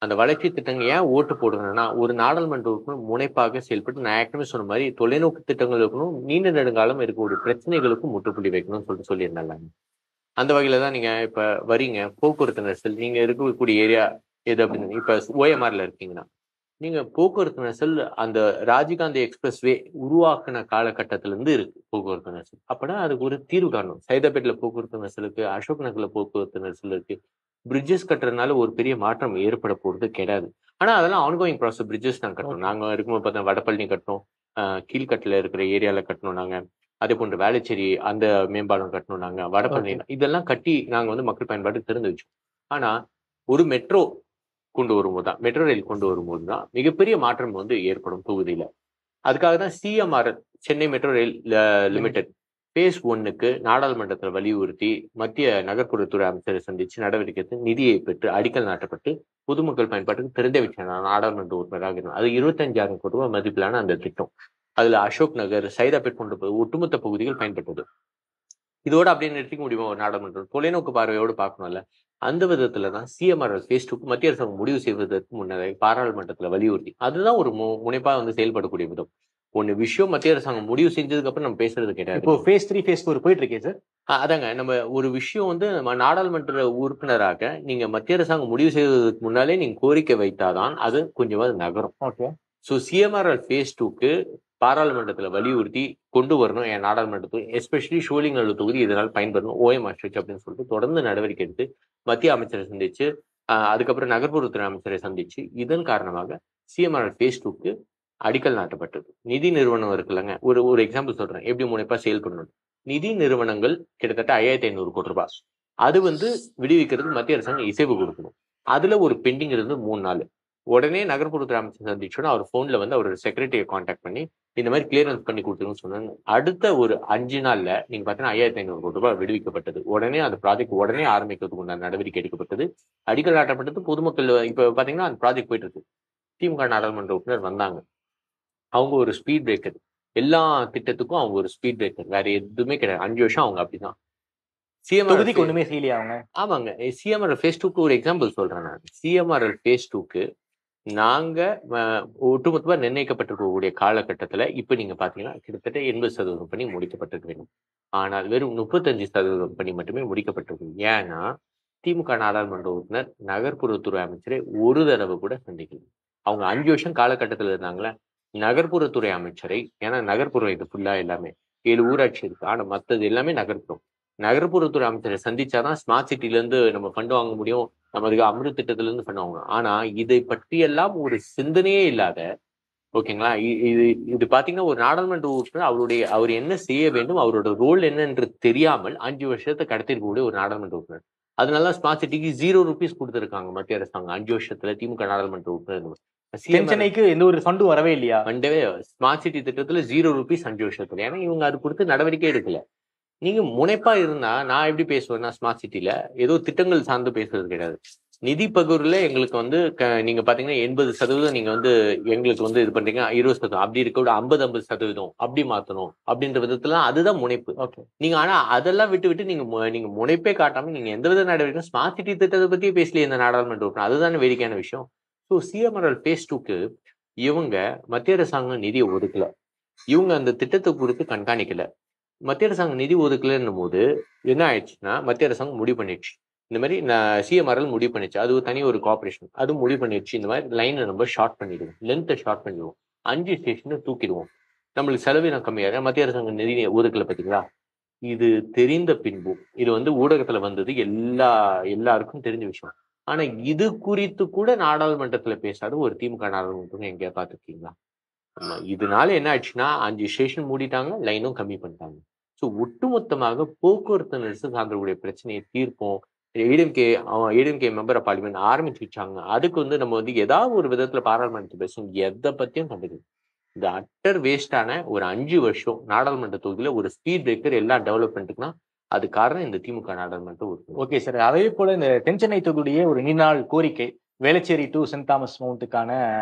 அந்த வளர்ச்சி திட்டங்கள் ஏன் ஓட்டு போடுங்கன்னா, ஒரு நாடாளுமன்ற உறுப்பினர் முனைப்பாக செயல்பட்டு நான் ஏற்கனவே சொன்ன மாதிரி தொலைநோக்கு திட்டங்கள் இருக்கணும், நீண்ட நெடுங்காலம் இருக்கக்கூடிய பிரச்சனைகளுக்கும் முற்றுப்புள்ளி வைக்கணும்னு சொல்லிட்டு சொல்லியிருந்தாங்க. அந்த வகையில தான் நீங்க இப்ப வரீங்க, போக்குவரத்து நெரிசல் நீங்க இருக்கக்கூடிய ஏரியா எது அப்படின்னு இப்ப ஓஎம்ஆர்ல இருக்கீங்கன்னா, நீங்க போக்குவரத்து நெரிசல் அந்த ராஜீவ்காந்தி எக்ஸ்பிரஸ் வே உருவாக்குன காலகட்டத்தில இருந்து இருக்கு போக்குவரத்து நெரிசல். அப்படின்னா அதுக்கு ஒரு தீர்வு காரணம். சைதாப்பேட்ல போக்குவரத்து நெரிசல் இருக்கு, அசோக் நகர்ல போக்குவரத்து நெரிசல் இருக்கு. பிரிட்ஜஸ் கட்டுறதுனால ஒரு பெரிய மாற்றம் ஏற்பட போறது கிடையாது. ஆனா அதெல்லாம் ஆன்கோயிங் ப்ராசஸ். பிரிட்ஜஸ் நாங்க கட்டணும், நாங்க இருக்கும்போது பார்த்தா வடபழனி கட்டணும், கீழ்கட்டில இருக்கிற ஏரியால கட்டணும் நாங்க, அதே போன்ற வேளச்சேரி அந்த மேம்பாலம் கட்டணும் நாங்க, வடபழனி இதெல்லாம் கட்டி நாங்க வந்து மக்கள் பயன்பாட்டு திறந்து வச்சோம். ஆனா ஒரு மெட்ரோ கொண்டு வரும்போது தான், மெட்ரோ ரயில் கொண்டு வரும்போது தான் மிகப்பெரிய மாற்றம் வந்து ஏற்படும் தொகுதியில. அதுக்காக தான் CMR Chennai metro rail limited phase 1க்கு நாடாளுமன்றத்தில் வலியுறுத்தி மத்திய நகர்ப்புறத்துறை அமைச்சரை சந்திச்சு நடவடிக்கை எடுத்து நிதியை பெற்று அடிக்கல் நாட்டப்பட்டு பொதுமக்கள் பயன்பாட்டுக்கு திறந்தே வச்சேன் நாடாளுமன்ற உறுப்பினராக இருந்தேன். அது 25,000 கோடி ரூபாய் மதிப்பிலான அந்த திட்டம். அதுல அசோக் நகர், சைதாப்பேட் போன்ற ஒட்டுமொத்த பகுதிகள் பயன்பட்டது. இதோட அப்படியே நிறுத்திக்க முடியுமா ஒரு நாடாளுமன்றம்? தொலைநோக்கு பார்வையோடு பார்க்கணும்ல. அந்த விதத்துலதான் சிஎம்ஆர் ஃபேஸ் 2 மத்திய அரசாங்கம் முடிவு செய்வதற்கு முன்னரே பாராளுமன்றத்துல வலியுறுத்தி, அதுதான் ஒரு முனைப்பா வந்து செயல்படக்கூடிய விதம். ஒண்ணு விஷயம் மத்திய அரசாங்கம் முடிவு செஞ்சதுக்கு அப்புறம் நம்ம பேசுறது கிடையாது. இப்போ ஃபேஸ் 3 ஃபேஸ் 4 போயிட்டு இருக்கே சார். அதாங்க, நம்ம ஒரு விஷயம் வந்து நம்ம நாடாளுமன்ற உறுப்பினராக நீங்க மத்திய அரசாங்கம் முடிவு செய்வதற்கு முன்னாலே நீங்க கோரிக்கை வைத்தாதான் அது கொஞ்சமாவது நகரும். ஓகே. ஸோ சிஎம்ஆர் ஃபேஸ் 2க்கு பாராளுமன்றத்துல வலியுறுத்தி கொண்டு வரணும் என் நாடாளுமன்றத்துக்கு, எஸ்பெஷலி ஷோலிங்கநல்லூர் தொகுதி இதனால் பயன்படணும், ஓஎம்ஆர் ஸ்ட்ரெச் அப்படின்னு சொல்லிட்டு தொடர்ந்து நடவடிக்கை எடுத்து மத்திய அமைச்சரை சந்திச்சு அதுக்கப்புறம் நகர்ப்புறத்துறை அமைச்சரை சந்திச்சு இதன் காரணமாக சிஎம்ஆர் ஃபேஸ் 2க்கு அடிக்கல் நாட்டப்பட்டது. நிதி நிறுவனம் இருக்குல்லங்க, ஒரு எக்ஸாம்பிள் சொல்றேன் எப்படி முனைப்பா செயல்படணும். நிதி நிறுவனங்கள் கிட்டத்தட்ட 5,500 கோடி ரூபாய் அது வந்து விடுவிக்கிறதுக்கு மத்திய அரசாங்கம் இசைவு கொடுக்கணும். அதுல ஒரு பெண்டிங் இருந்து 3 நாள். உடனே நகர்ப்புறத்துறை அமைச்சர் சந்திச்சோன்னா அவர் போன்ல வந்து அவரோட செக்ரட்டரியை கான்டாக்ட் பண்ணி இந்த மாதிரி கிளியரன்ஸ் பண்ணி கொடுத்துருன்னு சொன்னாங்க. அடுத்த ஒரு 5 நாள்ல நீங்க பாத்தீங்கன்னா 5,500 கோடி ரூபாய் விடுவிக்கப்பட்டது. உடனே அந்த ப்ராஜெக்ட் உடனே ஆரம்பிக்கிறதுக்கு உண்டான நடவடிக்கை எடுக்கப்பட்டது, அடிக்கல் நாட்டப்பட்டது. பொதுமக்கள் இப்ப பாத்தீங்கன்னா அந்த ப்ராஜெக்ட் போயிட்டு இருக்கு. திமுக நாடாளுமன்ற உறுப்பினர் வந்தாங்க, அவங்க ஒரு ஸ்பீட் பிரேக்கர், எல்லா திட்டத்துக்கும் அவங்க ஒரு ஸ்பீட் பிரேக்கர், வேற எதுவுமே கிடையாது. 5 வருஷம் அவங்க அப்படிதான். சிஎம்ஆர் ஒண்ணுமே செய்யலையா அவங்க? ஆமாங்க, சிஎம்ஆர் ஃபேஸ் 2க்கு ஒரு எக்ஸாம்பிள் சொல்றேன் நான். சிஎம்ஆர் ஃபேஸ் 2க்கு நாங்க ஒட்டுமொத்தமா நிர்ணயிக்கப்பட்டிருக்கக்கூடிய காலகட்டத்துல இப்ப நீங்க பாத்தீங்கன்னா கிட்டத்தட்ட 80% பணி முடிக்கப்பட்டிருக்க வேண்டும். ஆனால் வெறும் 35% பணி மட்டுமே முடிக்கப்பட்டிருக்கு. ஏன்னா திமுக நாடாளுமன்ற உறுப்பினர் நகர்ப்புறத்துறை அமைச்சரை ஒரு தடவை கூட சந்திக்கல. அவங்க 5 வருஷம் காலகட்டத்தில் இருந்தாங்களே நகர்ப்புறத்துறை அமைச்சரை, ஏன்னா நகர்ப்புறம் இது ஃபுல்லா எல்லாமே 7 ஊராட்சி இருக்கு. ஆனா மற்றது எல்லாமே நகர்ப்புறம். நகர்ப்புறத்துறை அமைச்சரை சந்திச்சாதான் ஸ்மார்ட் சிட்டில இருந்து நம்ம ஃபண்ட் வாங்க முடியும், நமக்கு அமிர்த் திட்டத்துல இருந்து ஃபண்ட் வாங்கணும். ஆனா இதை பற்றியெல்லாம் ஒரு சிந்தனையே இல்லாத, ஓகேங்களா, இது இது பாத்தீங்கன்னா ஒரு நாடாளுமன்ற உறுப்பினர் அவர் என்ன செய்ய வேண்டும், அவரோட ரோல் என்ன என்று தெரியாமல் 5 வருஷத்தை கடத்திருக்கக்கூடிய ஒரு நாடாளுமன்ற உறுப்பினர். அதனால ஸ்மார்ட் சிட்டிக்கு 0 ரூபீஸ் கொடுத்திருக்காங்க மத்திய அரசாங்கம் 5 வருஷத்துல திமுக நாடாளுமன்ற உறுப்பினர். சென்னைக்கு எந்த ஒரு ஃபண்டும் வரவே இல்லையா? வந்தவே ஸ்மார்ட் சிட்டி திட்டத்துல 0 ரூபீஸ் 5 வருஷத்துல. ஏன்னா இவங்க அது கொடுத்து நடவடிக்கை எடுக்கல. நீங்க முனைப்பா இருந்தா நான் எப்படி பேசுவேன்னா ஸ்மார்ட் சிட்டில ஏதோ திட்டங்கள் சார்ந்து பேசுறது கிடையாது. நிதி பகிர்வுல எங்களுக்கு வந்து நீங்க பாத்தீங்கன்னா 80% நீங்க வந்து எங்களுக்கு வந்து இது பண்றீங்க, 20% அப்படி இருக்க விட 50% அப்படி மாத்தணும் அப்படின்ற விதத்துல அதுதான் முனைப்பு. நீங்க ஆனா அதெல்லாம் விட்டு நீங்க முனைப்பே காட்டாம நீங்க எந்த வித நடவடிக்கை ஸ்மார்ட் சிட்டி திட்டத்தை பத்தி பேசலையே இந்த நாடாளுமன்ற உறுப்பினர். அதுதானே வேடிக்கையான விஷயம். ஸோ சிஎம்ஆர்எல் phase 2க்கு இவங்க மத்திய அரசாங்கம் நிதி ஒதுக்கல, இவங்க அந்த திட்டத்தை குறித்து கண்காணிக்கல. மத்திய அரசாங்கம் நிதி ஒதுக்கலன்னும் போது என்ன ஆயிடுச்சுன்னா மத்திய அரசாங்கம் முடிவு பண்ணிடுச்சு, இந்த மாதிரி சிஎம்ஆர்எல் முடிவு பண்ணிச்சு, அது தனி ஒரு கார்பரேஷன், அது முடிவு பண்ணிடுச்சு, இந்த மாதிரி லைனை நம்ம ஷார்ட் பண்ணிடுவோம், லென்த்தை ஷார்ட் பண்ணிடுவோம், 5 ஸ்டேஷனை தூக்கிடுவோம், நம்மளுக்கு செலவினம் கம்மியாக மத்திய அரசாங்கம் நிதி ஒதுக்கல. பார்த்தீங்களா, இது தெரிந்த பின்பும் இது வந்து ஊடகத்துல வந்தது எல்லாருக்கும் தெரிஞ்ச விஷயம். ஆனா இது குறித்து கூட நாடாளுமன்றத்துல பேசாத ஒரு திமுக நாடாளுமன்றம் எங்கேயா பார்த்துருக்கீங்களா? இதனால என்ன ஆச்சுன்னா 5 ஸ்டேஷன் மூடிட்டாங்க, லைனும் கம்மி பண்ணிட்டாங்க. ஸோ ஒட்டுமொத்தமாக போக்குவரத்து நெரிசல் சார்ந்தக்கூடிய பிரச்சனையை தீர்ப்போம். ஏடிஎம்கே மெம்பர் ஆஃப் பார்லிமெண்ட் ஆரம்பிச்சு வச்சாங்க. அதுக்கு வந்து நம்ம வந்து ஏதாவது ஒரு விதத்துல பாராளுமன்றத்தை பேசும், எதை பத்தியும் கண்டுக்கல. இந்த அட்டர் வேஸ்டான ஒரு 5 வருஷம் நாடாளுமன்ற தொகுதியில ஒரு ஸ்பீட் பிரேக்கர் எல்லா டெவலப்மெண்ட்டுக்குன்னா அது காரணம் இந்த திமுக நாடாளுமன்ற உறுப்பினர். ஓகே சார், அதே போல இந்த தென்சென்னை தொகுதியே ஒரு நீண்ட கோரிக்கை வேளச்சேரி டு சென்ட் தாமஸ் மவுண்ட்டுக்கான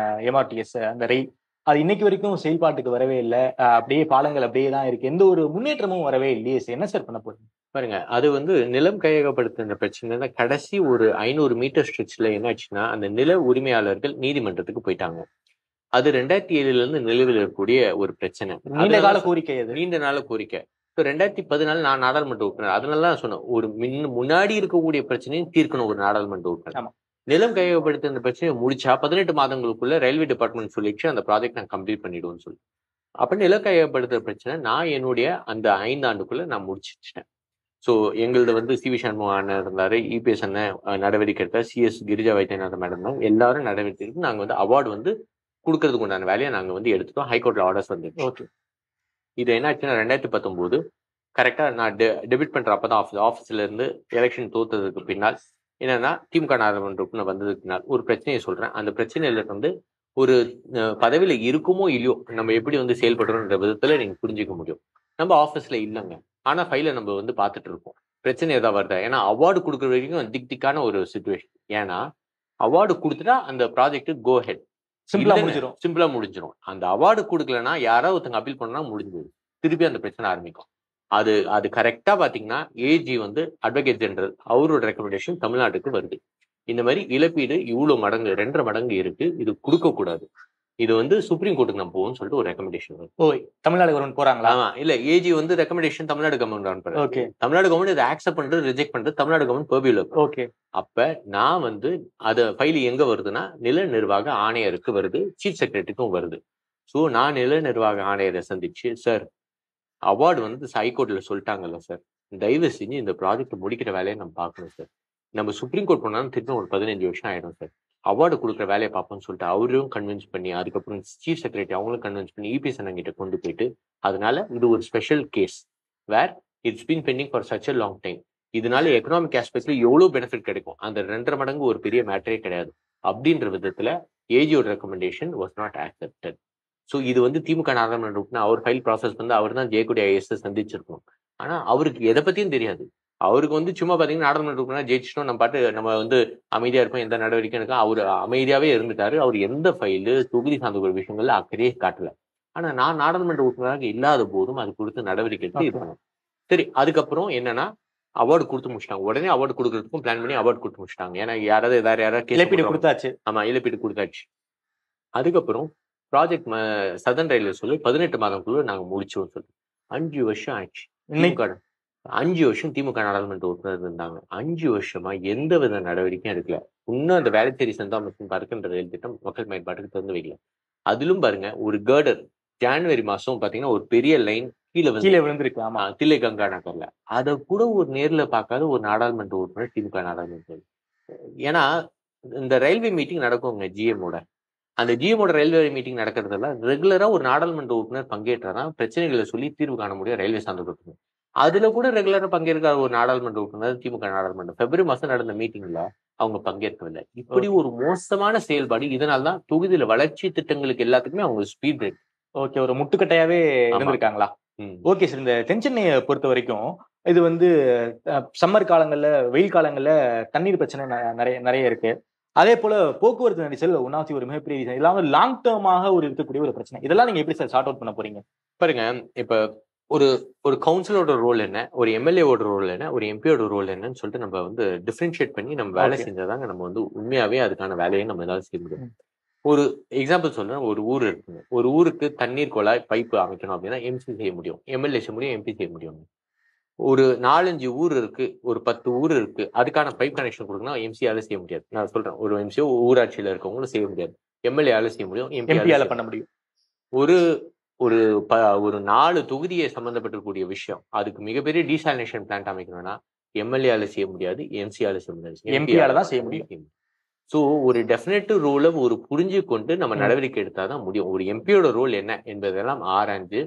எம்ஆர்டிஎஸ் அந்த ரயில், அது இன்னைக்கு வரைக்கும் செயல்பாட்டுக்கு வரவே இல்லை. அப்படியே பாலங்கள் அப்படியே தான் இருக்கு, எந்த ஒரு முன்னேற்றமும் வரவே இல்லையே சார். என்ன சார் பண்ண போறீங்க? பாருங்க, அது வந்து நிலம் கையகப்படுத்துற பிரச்சனை. கடைசி ஒரு 500 மீட்டர் ஸ்ட்ரெச்ல என்ன ஆச்சுன்னா அந்த நில உரிமையாளர்கள் நீதிமன்றத்துக்கு போயிட்டாங்க. அது 2007 இருந்து நிலவில் இருக்கக்கூடிய ஒரு பிரச்சனை, நீண்ட கால கோரிக்கை, அது நீண்ட நாள கோரிக்கை. 2014 நான் நாடாளுமன்ற உறுப்பினர், அதனால தான் சொன்னேன் ஒரு முன்னாடி இருக்கக்கூடிய பிரச்சனையும் தீர்க்கணும் ஒரு நாடாளுமன்ற உறுப்பினர். நிலம் கையகப்படுத்த இந்த பிரச்சனையை முடிச்சா 18 மாதங்களுக்குள்ள ரயில்வே டிபார்ட்மெண்ட் சொல்லிச்சு அந்த ப்ராஜெக்ட் நான் கம்ப்ளீட் பண்ணிடுவோம்னு சொல்லி. அப்ப நிலம் கையகப்படுத்துற பிரச்சனை நான் என்னுடைய அந்த 5 ஆண்டுக்குள்ள நான் முடிச்சிட்டேன். ஸோ எங்களது வந்து சி வி சண்முக அண்ணன் இருந்தாரு, இபிஎஸ் அண்ணன் நடவடிக்கை எடுத்தார், சிஎஸ் கிரிஜா வைத்தியநாதன் மேடம் தான், எல்லாரும் நடவடிக்கை எடுத்து நாங்கள் வந்து அவார்டு வந்து கொடுக்கறதுக்கு உண்டான வேலையை நாங்கள் வந்து எடுத்துட்டோம். ஹைகோர்ட்ல ஆர்டர்ஸ் வந்து ஓகே. இது என்ன ஆச்சுன்னா 2019 கரெக்டா நான் டெபிட் பண்ற அப்பதான் ஆஃபீஸ்ல இருந்து எலெக்ஷன் தோத்ததுக்கு பின்னால் என்னன்னா திமுக நாடாளுமன்ற வந்ததுக்கு பின்னால் ஒரு பிரச்சனையை சொல்றேன். அந்த பிரச்சனையில இருந்து ஒரு பதவியில இருக்குமோ இல்லையோ நம்ம எப்படி வந்து செயல்படுறோம்ன்ற விதத்துல நீங்க புரிஞ்சுக்க முடியும். நம்ம ஆஃபீஸ்ல இல்லைங்க, ஆனா ஃபைல நம்ம வந்து பார்த்துட்டு இருக்கோம். பிரச்சனை ஏதாவது வருதா? ஏன்னா அவார்டு கொடுக்குற வரைக்கும் திக்கான ஒரு சிச்சுவேஷன். ஏன்னா அவார்டு கொடுத்துட்டா அந்த ப்ராஜெக்ட் கோ ஹெட், சிம்பிளா முடிஞ்சிடும். அந்த அவார்டு கொடுக்கலன்னா யாராவது ஒருத்தங்க அப்பீல் பண்ணா முடிஞ்சு திருப்பி அந்த பிரச்சனை ஆரம்பிக்கும். அது கரெக்டா பாத்தீங்கன்னா ஏஜி வந்து அட்வொகேட் ஜெனரல் அவரோட ரெக்கமெண்டேஷன் தமிழ்நாட்டுக்கு வருது. இந்த மாதிரி இழப்பீடு இவ்வளவு மடங்கு 2.5 மடங்கு இருக்கு, இது கொடுக்க கூடாது, இது வந்து சுப்ரீம் கோர்ட்டுக்கு நம்ம போவோம்னு சொல்லிட்டு ஒரு ரெக்கமெண்டேஷன் வரும். ஓ, தமிழ்நாடு கவர்மெண்ட் போறாங்களா? ஆமா, இல்ல ஏஜி வந்து recommendation Tamil Nadu government. Okay, Tamil Nadu government இதை ஆக்செப்ட் பண்றது ரிஜெக்ட் பண்றது தமிழ்நாடு கவர்மெண்ட் பர்வியூல. ஓகே. அப்ப நான் வந்து அத ஃபைல் எங்க வருதுன்னா நில நிர்வாக ஆணையருக்கு வருது, சீஃப் செக்ரட்டரிக்கும் வருது. ஸோ நான் நில நிர்வாக ஆணையரை சந்திச்சு, சார் அவார்டு வந்து ஹைகோர்ட்ல சொல்லிட்டாங்கல்ல சார், தயவு செஞ்சு இந்த ப்ராஜெக்ட் முடிக்கிற வேலையை நம்ம பார்க்கணும் சார். நம்ம சுப்ரீம் கோர்ட் போனாலும் திரும்ப ஒரு 15 வருஷம் ஆயிடும் சார். அவார்டு கொடுக்குற வேலையை பார்ப்போம்னு சொல்லிட்டு அவரும் கன்வின்ஸ் பண்ணி, அதுக்கப்புறம் சீஃப் செக்ரட்டரி அவங்களும் கன்வின்ஸ் பண்ணி இபிஎஸ் அண்ணங்கிட்ட கொண்டு போயிட்டு, அதனால இது ஒரு special case where it's been pending for such a long time. இதனால எக்கனாமிக் ஆஸ்பெக்ட்ல எவ்வளவு பெனிஃபிட் கிடைக்கும், அந்த 2.5 மடங்கு ஒரு பெரிய மேட்டரே கிடையாது அப்படின்ற விதத்துல ஏஜியோட recommendation was not accepted. So இது வந்து திமுக நாடாளுமன்ற அவர் ஃபைல் ப்ராசஸ் வந்து அவர் தான் ஜெயக்குடி ஐஏஎஸ் சந்திச்சிருக்கோம். ஆனா அவருக்கு எதை பத்தியும் தெரியாது. அவருக்கு வந்து சும்மா பாத்தீங்கன்னா நாடாளுமன்ற ஜெயிச்சிட்டோம், நம்ம பாட்டு நம்ம வந்து அமைதியா இருப்போம், எந்த நடவடிக்கை இருக்கும், அவர் அமைதியாவே இருந்துட்டாரு. அவர் எந்த ஃபைலு தொகுதி சார்ந்த ஒரு விஷயங்கள்ல அக்கறையே காட்டல. ஆனா நான் நாடாளுமன்ற உறுப்பினராக இல்லாத போதும் அது குறித்து நடவடிக்கை எடுத்து இருப்பாங்க. சரி, அதுக்கப்புறம் என்னன்னா அவார்டு கொடுத்து முடிச்சிட்டாங்க. உடனே அவார்டு கொடுக்கறதுக்கும் பிளான் பண்ணி அவார்டு கொடுத்து முடிச்சிட்டாங்க. ஏன்னா யாராவது வேற யாராவது இழப்பீடு கொடுத்தாச்சு. ஆமா, இழப்பீடு கொடுத்தாச்சு. அதுக்கப்புறம் ப்ராஜெக்ட் சதர்ன் ரயில்வே சொல்லி 18 மாதங்களுக்குள்ள நாங்க முடிச்சோம்னு சொல்லி 5 வருஷம் ஆச்சு. இன்னைக்கு 5 வருஷம் திமுக நாடாளுமன்ற உறுப்பினர் இருந்தாங்க. 5 வருஷமா எந்த வித நடவடிக்கையும் எடுக்கல. இன்னும் அந்த வேளச்சேரி செந்தாமரை பார்க்கின்ற ரயில் திட்டம் மக்கள் பயன்பாட்டுக்கு திறந்து வைக்கல. அதிலும் பாருங்க, ஒரு கேர்டர் ஜனவரி மாசம் பாத்தீங்கன்னா ஒரு பெரிய லைன் கீழே விழுந்திருக்கு. ஆமா, தில்லை கங்கா நகர்ல அதை கூட ஒரு நேர்ல பார்க்காத ஒரு நாடாளுமன்ற உறுப்பினர் திமுக நாடாளுமன்ற. ஏன்னா இந்த ரயில்வே மீட்டிங் நடக்குங்க ஜிஎம்மோட. அந்த ஜிஎம்மோட ரயில்வே மீட்டிங் நடக்கிறதுல ரெகுலரா ஒரு நாடாளுமன்ற உறுப்பினர் பங்கேற்றாதான் பிரச்சனைகளை சொல்லி தீர்வு காண முடியும் ரயில்வே சார்ந்த உறுப்பினர். அதுல கூட ரெகுலரா பங்கேற்கிற ஒரு நாடாளுமன்ற உறுப்பினர் திமுக நாடாளுமன்றம். பிப்ரவரி மாசம் நடந்த மீட்டிங்ல அவங்க பங்கேற்கவில்லை. இப்படி ஒரு மோசமான செயல்பாடு. இதனால்தான் தொகுதியில வளர்ச்சி திட்டங்களுக்கு எல்லாத்துக்குமே அவங்க ஸ்பீட் பிரேக். ஓகே, ஒரு முட்டுக்கட்டையாவே இருந்திருக்காங்களா? Okay sir. இந்த தென்சென்னையை பொறுத்த வரைக்கும் இது வந்து சம்மர் காலங்கள்ல, வெயில் காலங்கள்ல தண்ணீர் பிரச்சனை நிறைய இருக்கு. அதே போல போக்குவரத்து நெரிசல் உன்னாசி ஒரு மிகப்பெரிய ரீசன். இதெல்லாம் லாங் டேர்மாக ஒரு இருக்கக்கூடிய ஒரு பிரச்சனை. இதெல்லாம் நீங்க எப்படி சார் சார்ட் அவுட் பண்ண போறீங்க? பாருங்க, இப்ப ஒரு கவுன்சிலரோட ரோல் என்ன, ஒரு எம்எல்ஏவோட ரோல் என்ன, ஒரு எம்பியோட ரோல் என்னன்னு சொல்லிட்டு நம்ம வந்து டிஃபரன்ஷியேட் பண்ணி நம்ம வேலை செஞ்சாதாங்க நம்ம வந்து உண்மையாவே அதுக்கான வேலையை நம்ம ஏதாவது செய்ய முடியும். ஒரு எக்ஸாம்பிள் சொல்றேன். ஒரு ஊர் இருக்குங்க. ஒரு ஊருக்கு தண்ணீர் குழாய் பைப்பு அமைக்கணும் அப்படின்னா எம்சி செய்ய முடியும், எம்எல்ஏ செய்ய முடியும், எம்பி செய்ய முடியும். ஒரு 4-5 ஊர் இருக்கு, ஒரு 10 ஊர் இருக்கு, அதுக்கான பைப் கனெக்ஷன் கொடுக்கணும், எம்சியால செய்ய முடியாது. நான் சொல்றேன், ஒரு எம்சியோ ஊராட்சியில இருக்கவங்களும் செய்ய முடியாது. எம்எல்ஏ செய்ய முடியும், எம்பியால பண்ண முடியும். ஒரு ஒரு 4 தொகுதியை சம்பந்தப்பட்டிருக்கூடிய விஷயம், அதுக்கு மிகப்பெரிய டீசாலினேஷன் பிளான்ட் அமைக்கணும்னா எம்எல்ஏ செய்ய முடியாது, எம்சியால செய்ய முடியாது, எம்பியால தான் செய்ய முடியும். ஸோ ஒரு டெஃபினெட் ரோலை ஒரு புரிஞ்சு கொண்டு நம்ம நடவடிக்கை எடுத்தாதான் முடியும். ஒரு எம்பியோட ரோல் என்ன என்பதெல்லாம் ஆராய்ஞ்சு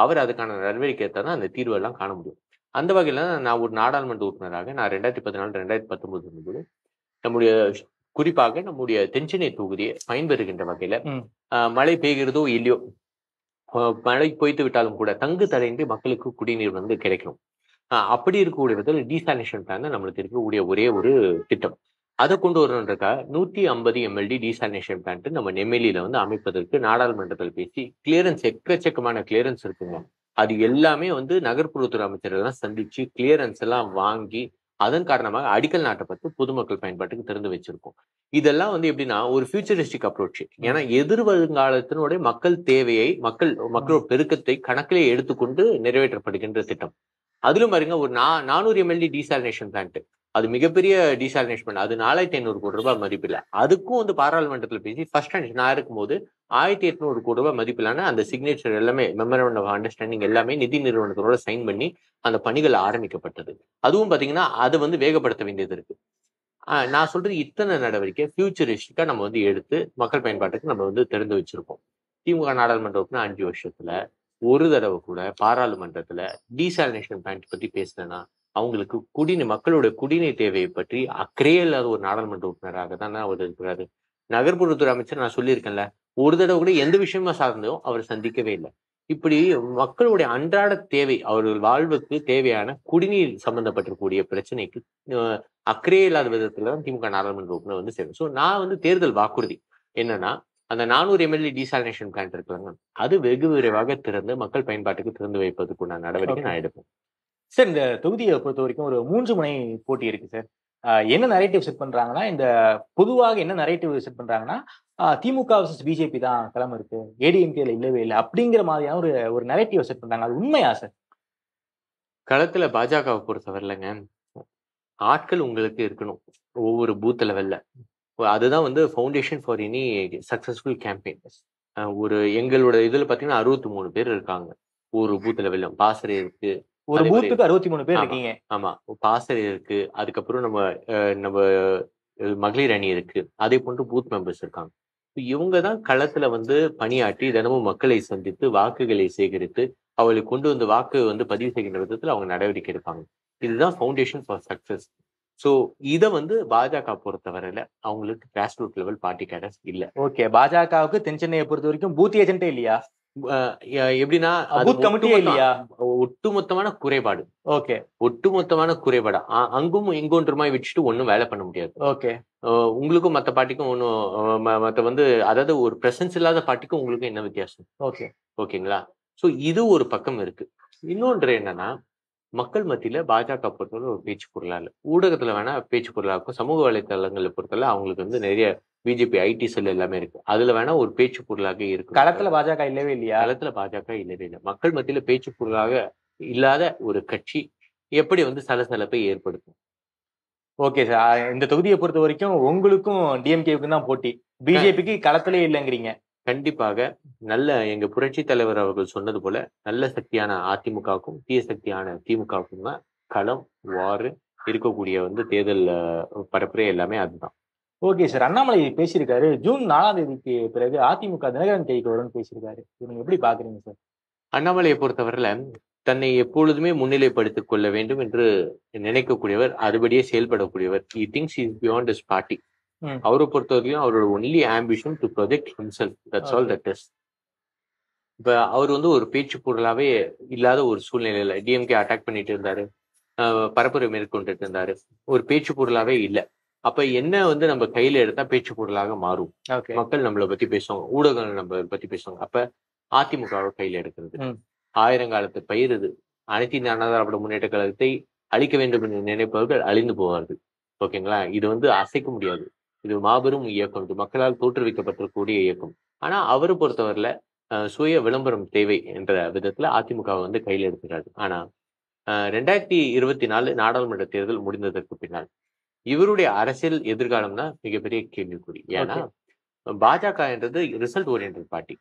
அவர் அதுக்கான நடவடிக்கை எடுத்தாதான் அந்த தீர்வு எல்லாம் காண முடியும். அந்த வகையில நான் ஒரு நாடாளுமன்ற உறுப்பினராக நான் 2014-2019 நம்முடைய குறிப்பாக நம்முடைய தென்சென்னை தொகுதியை பயன்பெறுகின்ற வகையில மழை பெய்கிறதோ இல்லையோ, மழை பொய்த்து விட்டாலும் கூட தங்கு தடையின்றி மக்களுக்கு குடிநீர் வந்து கிடைக்கணும். அப்படி இருக்கக்கூடிய விதத்தில் டீசாலினேஷன் பிளான் நம்மளுக்கு இருக்கக்கூடிய ஒரே ஒரு திட்டம். அதை கொண்டு வரணுன்றக்கா 150 MLD டீசாலினேஷன் பிளான்ட் நம்ம நெம்மேலியில வந்து அமைப்பதற்கு நாடாளுமன்றத்தில் பேசி கிளியரன்ஸ், எக்கச்சக்கமான கிளியரன்ஸ் இருக்குங்க. அது எல்லாமே வந்து நகர்ப்புறத்துறை அமைச்சர்கள் சந்திச்சு கிளியரன்ஸ் எல்லாம் வாங்கி அதன் காரணமாக அடிக்கல் நாட்டப்பட்டு பொதுமக்கள் பயன்பாட்டுக்கு திறந்து வச்சிருக்கோம். இதெல்லாம் வந்து எப்படின்னா ஒரு ஃபியூச்சரிஸ்டிக் அப்ரோச். ஏன்னா எதிர்வருங்காலத்தினுடைய மக்கள் தேவையை, மக்களோட பெருக்கத்தை கணக்கிலே எடுத்துக்கொண்டு நிறைவேற்றப்படுகின்ற திட்டம். அதிலும் பாருங்க, ஒரு 400 MLD டீசாலினேஷன் பிளான்ட், அது மிகப்பெரிய டீசாலினேஷன். அது 4500 கோடி ரூபாய் மதிப்பில்லை. அதுக்கும் வந்து பாராளுமன்றத்தில் பேசி ஃபர்ஸ்ட் நான் இருக்கும்போது 1800 கோடி ரூபாய் மதிப்பிலான அந்த சிக்னேச்சர் எல்லாமே, மெமரண்டம் ஆஃப் அண்டர்ஸ்டாண்டிங் எல்லாமே நிதி நிறுவனத்தோட சைன் பண்ணி அந்த பணிகள் ஆரம்பிக்கப்பட்டது. அதுவும் பாத்தீங்கன்னா அதை வந்து வேகப்படுத்த வேண்டியது இருக்கு. நான் சொல்றது இத்தனை நடவடிக்கை ஃபியூச்சரிஸ்டிக்கா நம்ம வந்து எடுத்து மக்கள் பயன்பாட்டுக்கு நம்ம வந்து திறந்து வச்சிருக்கோம். திமுக நாடாளுமன்ற உறுப்பினர் 5 வருஷத்துல ஒரு தடவை கூட பாராளுமன்றத்துல டீசாலினேஷன் பிளான்ட் பத்தி பேசினா அவங்களுக்கு மக்களோட குடிநீர் தேவையை பற்றி அக்கறையே இல்லாத ஒரு நாடாளுமன்ற உறுப்பினராக தான் அவர் இருக்கிறாரு. நகர்ப்புறத்துறை அமைச்சர் நான் சொல்லியிருக்கேன்ல, ஒரு தடவை கூட எந்த விஷயமா சார்ந்தோ அவர் சந்திக்கவே இல்லை. இப்படி மக்களுடைய அன்றாட தேவை, அவர்கள் வாழ்வுக்கு தேவையான குடிநீர் சம்பந்தப்பட்டிருக்கூடிய பிரச்சனைக்கு அக்கறையே இல்லாத விதத்துல தான் திமுக நாடாளுமன்ற உறுப்பினர் வந்து சேரும். ஸோ நான் வந்து தேர்தல் வாக்குறுதி என்னன்னா, அந்த 400 MLD டீசாலினேஷன் பிளான்ட் இருக்குறாங்க, அது வெகு விரைவாக திறந்து மக்கள் பயன்பாட்டுக்கு திறந்து வைப்பதற்குள்ள நடவடிக்கை நான் எடுப்பேன். சார், இந்த தொகுதியை பொறுத்த வரைக்கும் ஒரு 3 முனை போட்டி இருக்கு சார். என்ன நரேட்டிவ் செட் பண்றாங்கன்னா, இந்த பொதுவாக என்ன நரேட்டிவ் செட் பண்றாங்கன்னா, திமுக வர்சஸ் பிஜேபி தான் களம் இருக்கு, ஏடிஎம்கேல இல்லவே இல்லை அப்படிங்கிற மாதிரியான ஒரு நரேட்டிவ் செட் பண்றாங்க. அது உண்மையா சார்? களத்துல பாஜகவை பொறுத்தவரையிலங்க, ஆட்கள் உங்களுக்கு இருக்கணும் ஒவ்வொரு பூத் லெவல்ல. அதுதான் வந்து foundation for any successful campaign. எங்களோட இதுல பாத்தீங்கன்னா 63 பேர் இருக்காங்க ஒரு பூத் லெவல்ல. பாசறை இருக்கு, ஒரு பூத்துக்கு 63 பேர் இருக்கீங்க. ஆமா, பாசறை இருக்கு, அதுக்கப்புறம் நம்ம மகளிர் அணி இருக்கு, அதே போன்று பூத் மெம்பர்ஸ் இருக்காங்க. இவங்கதான் களத்துல வந்து பணியாற்றி தினமும் மக்களை சந்தித்து வாக்குகளை சேகரித்து அவளுக்கு கொண்டு வந்து வாக்கு வந்து பதிவு செய்கின்ற விதத்துல அவங்க நடவடிக்கை எடுப்பாங்க. இதுதான் ஃபவுண்டேஷன் ஃபார் சக்சஸ். ஸோ இதை வந்து பாஜக பொறுத்தவரையில அவங்களுக்கு grass root level party cadres இல்ல. ஓகே, பாஜகவுக்கு தென்சென்னையை பொறுத்த வரைக்கும் பூத் ஏஜென்டே இல்லையா? எப்படின்னா ஒட்டுமொத்தமான குறைபாடு. ஓகே, ஒட்டுமொத்தமான குறைபாடு. அங்கும் இங்கொன்றுமாய் வச்சுட்டு ஒன்னும் வேலை பண்ண முடியாது. ஓகே, உங்களுக்கும் மற்ற பார்ட்டிக்கும் ஒன்னும் மற்ற வந்து அதாவது ஒரு பிரசன்ஸ் இல்லாத பார்ட்டிக்கும் உங்களுக்கும் என்ன வித்தியாசம்? ஓகே, ஓகேங்களா? ஸோ இது ஒரு பக்கம் இருக்கு. இன்னொன்று என்னன்னா, மக்கள் மத்தியில பாஜக பொறுத்தவரை ஒரு பேச்சு பொருளா இல்லை. ஊடகத்துல வேணா பேச்சு பொருளா இருக்கும். சமூக வலைத்தளங்களை பொறுத்தவரை அவங்களுக்கு வந்து நிறைய பிஜேபி ஐடி செல் எல்லாமே இருக்கு. அதுல வேணா ஒரு பேச்சு பொருளாக இருக்கு. களத்துல பாஜக இல்லவே இல்லையா? களத்துல பாஜக இல்லவே இல்லை. மக்கள் மத்தியில பேச்சு பொருளாக இல்லாத ஒரு கட்சி எப்படி வந்து சலசலப்பை ஏற்படுத்தும்? ஓகே சார், இந்த தொகுதியை பொறுத்த வரைக்கும் உங்களுக்கும் டிஎம்கேவுக்கும் தான் போட்டி, பிஜேபிக்கு களத்திலே இல்லைங்கிறீங்க. கண்டிப்பாக நல்ல எங்க புரட்சி தலைவர் அவர்கள் சொன்னது போல நல்ல சக்தியான அதிமுகவுக்கும் தீய சக்தியான திமுகவுக்கும் தான் களம் வாறு இருக்கக்கூடிய வந்து தேர்தல் பரப்புரை எல்லாமே அதுதான். ஓகே சார், அண்ணாமலை பேசியிருக்காரு ஜூன் 4ஆம் தேதிக்கு பிறகு அதிமுக தினகரன் கைக்கு வரும்னு பேசியிருக்காரு. நீங்க எப்படி பாக்குறீங்க சார்? அண்ணாமலையை பொறுத்தவரையில தன்னை எப்பொழுதுமே முன்னிலைப்படுத்திக் கொள்ள வேண்டும் என்று நினைக்கக்கூடியவர், அதுபடியே செயல்படக்கூடியவர். he thinks he is beyond his party. அவரை பொறுத்தவரையும் அவரோட only ambition to project himself. that's all that is. இப்ப அவர் வந்து ஒரு பேச்சு பொருளாவே இல்லாத ஒரு சூழ்நிலையில டிஎம்கே அட்டாக் பண்ணிட்டு இருந்தாரு, பரப்புரை மேற்கொண்டுட்டு இருந்தாரு, ஒரு பேச்சு பொருளாவே இல்லை. அப்ப என்ன வந்து நம்ம கையில எடுத்தா பேச்சு பொருளாக மாறும்? மக்கள் நம்மளை பத்தி பேசுவாங்க, ஊடகங்கள் நம்ம பத்தி பேசுவாங்க. அப்ப அதிமுகவை கையில எடுக்கிறது ஆயிரங்காலத்து பயிர். இது அனைத்து இந்திய அண்ணா திராவிட முன்னேற்ற கழகத்தை அழிக்க வேண்டும் என்று நினைப்பவர்கள் அழிந்து போவார்கள். ஓகேங்களா? இது வந்து அசைக்க முடியாது. இது மாபெரும் இயக்கம், இது மக்களால் தோற்றுவிக்கப்பட்டிருக்கக்கூடிய இயக்கம். ஆனா அவரை பொறுத்தவரையில சுய விளம்பரம் தேவை என்ற விதத்துல அதிமுக வந்து கையில எடுக்கிறாரு. ஆனா 2024 நாடாளுமன்ற தேர்தல் முடிந்ததற்கு பின்னால் இவருடைய அரசியல் எதிர்காலம் தான் மிகப்பெரிய கேள்விக்குறி. ஏன்னா பாஜக என்றது ரிசல்ட் ஓரியன்டட் பார்ட்டி.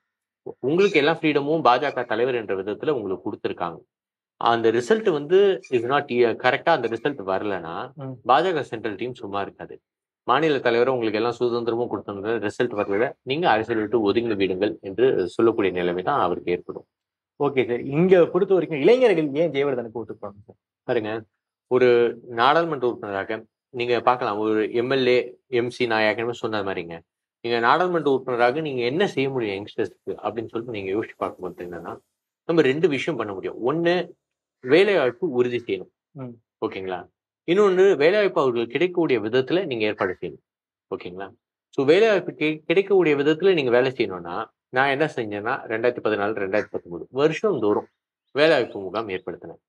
உங்களுக்கு எல்லா ஃப்ரீடமும் பாஜக தலைவர் என்ற விதத்துல உங்களுக்கு கொடுத்துருக்காங்க. அந்த ரிசல்ட் வந்து இஸ் நாட் கரெக்டா அந்த ரிசல்ட் வரலன்னா பாஜக சென்ட்ரல் டீம் சும்மா இருக்காது. மாநில தலைவரை உங்களுக்கு எல்லாம் சுதந்திரமும் கொடுத்தது, ரிசல்ட் வரல, நீங்க அரசியல் விட்டு ஒதுங்கி விடுங்கள் என்று சொல்லக்கூடிய நிலைமை தான் அவருக்கு ஏற்படும். ஓகே சார், இங்க பொறுத்த வரைக்கும் இளைஞர்கள் ஏன் ஜெயவர்தனுக்கு ஓட்டு போடணும் சார்? பாருங்க, ஒரு நாடாளுமன்ற உறுப்பினராக நீங்க பார்க்கலாம், ஒரு எம்எல்ஏ எம்சி நான் ஏற்கனவே சொன்ன மாதிரிங்க, நீங்க நாடாளுமன்ற உறுப்பினராக நீங்க என்ன செய்ய முடியும் யங்ஸ்டர்ஸ்க்கு அப்படின்னு சொல்லிட்டு நீங்க யோசிச்சு பார்க்கும்போது என்னன்னா, நம்ம 2 விஷயம் பண்ண முடியும். ஒண்ணு, வேலை வாய்ப்பு உறுதி செய்யணும். ஓகேங்களா? இன்னொன்று, வேலைவாய்ப்பு அவர்களுக்கு கிடைக்கக்கூடிய விதத்துல நீங்க ஏற்பாடு செய்யணும். ஓகேங்களா? ஸோ வேலைவாய்ப்பு கிடைக்கக்கூடிய விதத்துல நீங்க வேலை செய்யணும்னா, நான் என்ன செஞ்சேன்னா 2014 2019 வருஷம் தோறும் வேலைவாய்ப்பு முகாம் ஏற்படுத்தினேன்.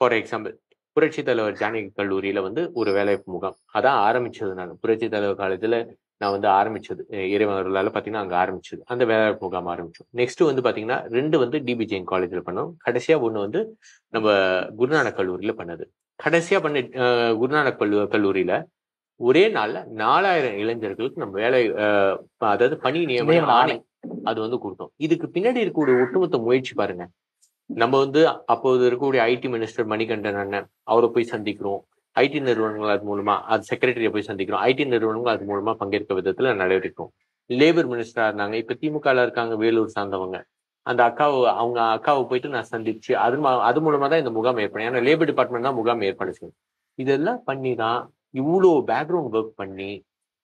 ஃபார் எக்ஸாம்பிள், புரட்சி தலைவர் ஜானகி கல்லூரியில வந்து ஒரு வேலைவாய்ப்பு முகாம் அதான் ஆரம்பிச்சது. நான் புரட்சி தலைவர் காலேஜ்ல நான் வந்து ஆரம்பிச்சது, இறைவர்களால பாத்தீங்கன்னா அங்க ஆரம்பிச்சது அந்த வேலைவாய்ப்பு முகாம் ஆரம்பிச்சோம். நெக்ஸ்ட் வந்து பாத்தீங்கன்னா 2 வந்து டிபி ஜெயின் காலேஜ்ல பண்ணோம். கடைசியா 1 வந்து நம்ம குருநானக் கல்லூரியில பண்ணது. கடைசியா பண்ண குருநானக் கல்லூரியில ஒரே நாள்ல 4000 இளைஞர்களுக்கு நம்ம வேலை அதாவது பணி நியமன ஆணை அது வந்து கொடுத்தோம். இதுக்கு பின்னாடி இருக்கக்கூடிய ஒட்டுமொத்த முயற்சி பாருங்க. நம்ம வந்து அப்போது இருக்கக்கூடிய ஐடி மினிஸ்டர் மணிகண்டன் அண்ணன் அவரை போய் சந்திக்கிறோம். ஐடி நிறுவனங்கள் அது மூலமா அது செக்ரட்டரியை போய் சந்திக்கிறோம். ஐடி நிறுவனங்கள் அது மூலமா பங்கேற்க விதத்துல நடவடிக்கிறோம். லேபர் மினிஸ்டரா இருந்தாங்க, இப்ப திமுக இருக்காங்க வேலூர் சார்ந்தவங்க, அந்த அவங்க அக்காவை போயிட்டு நான் சந்திச்சு அது மூலமா தான் இந்த முகாம் ஏற்படும். ஏன்னா லேபர் டிபார்ட்மெண்ட் தான் முகாம் ஏற்பாடு செய்யும். இதெல்லாம் பண்ணி தான் இவ்வளோ பேக்ரவுண்ட் ஒர்க் பண்ணி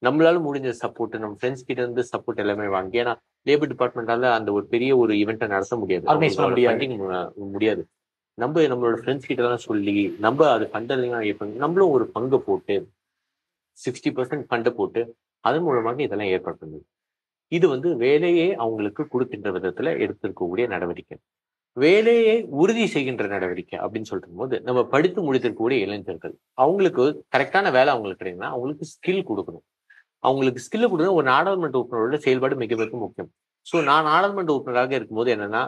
நம்மளால முடிஞ்ச சப்போர்ட், நம்ம ஃப்ரெண்ட்ஸ் கிட்ட இருந்து சப்போர்ட் எல்லாமே வாங்கி, ஏன்னா லேபர் டிபார்ட்மெண்டால அந்த ஒரு பெரிய ஒரு ஈவெண்ட்டை நடத்த முடியாது. நம்மளோட ஃப்ரெண்ட்ஸ் கிட்ட எல்லாம் சொல்லி நம்ம அது பண்றதுலாம் நம்மளும் ஒரு பங்கு போட்டு 60% ஃபண்டை போட்டு அதன் மூலமாக இதெல்லாம் ஏற்பாடு பண்ணுது. இது வந்து வேலையே அவங்களுக்கு கொடுக்கின்ற விதத்துல எடுத்திருக்கக்கூடிய நடவடிக்கை, வேலையை உறுதி செய்கின்ற நடவடிக்கை அப்படின்னு சொல்லும் போது, நம்ம படித்து முடித்திருக்கக்கூடிய இளைஞர்கள் அவங்களுக்கு கரெக்டான வேலை அவங்களுக்கு கிடைக்குன்னா அவங்களுக்கு ஸ்கில் கொடுக்கணும். அவங்களுக்கு ஸ்கில் கொடுக்கணும். ஒரு நாடாளுமன்ற உறுப்பினரோட செயல்பாடு மிக மிக முக்கியம். ஸோ நான் நாடாளுமன்ற உறுப்பினராக இருக்கும்போது என்னன்னா,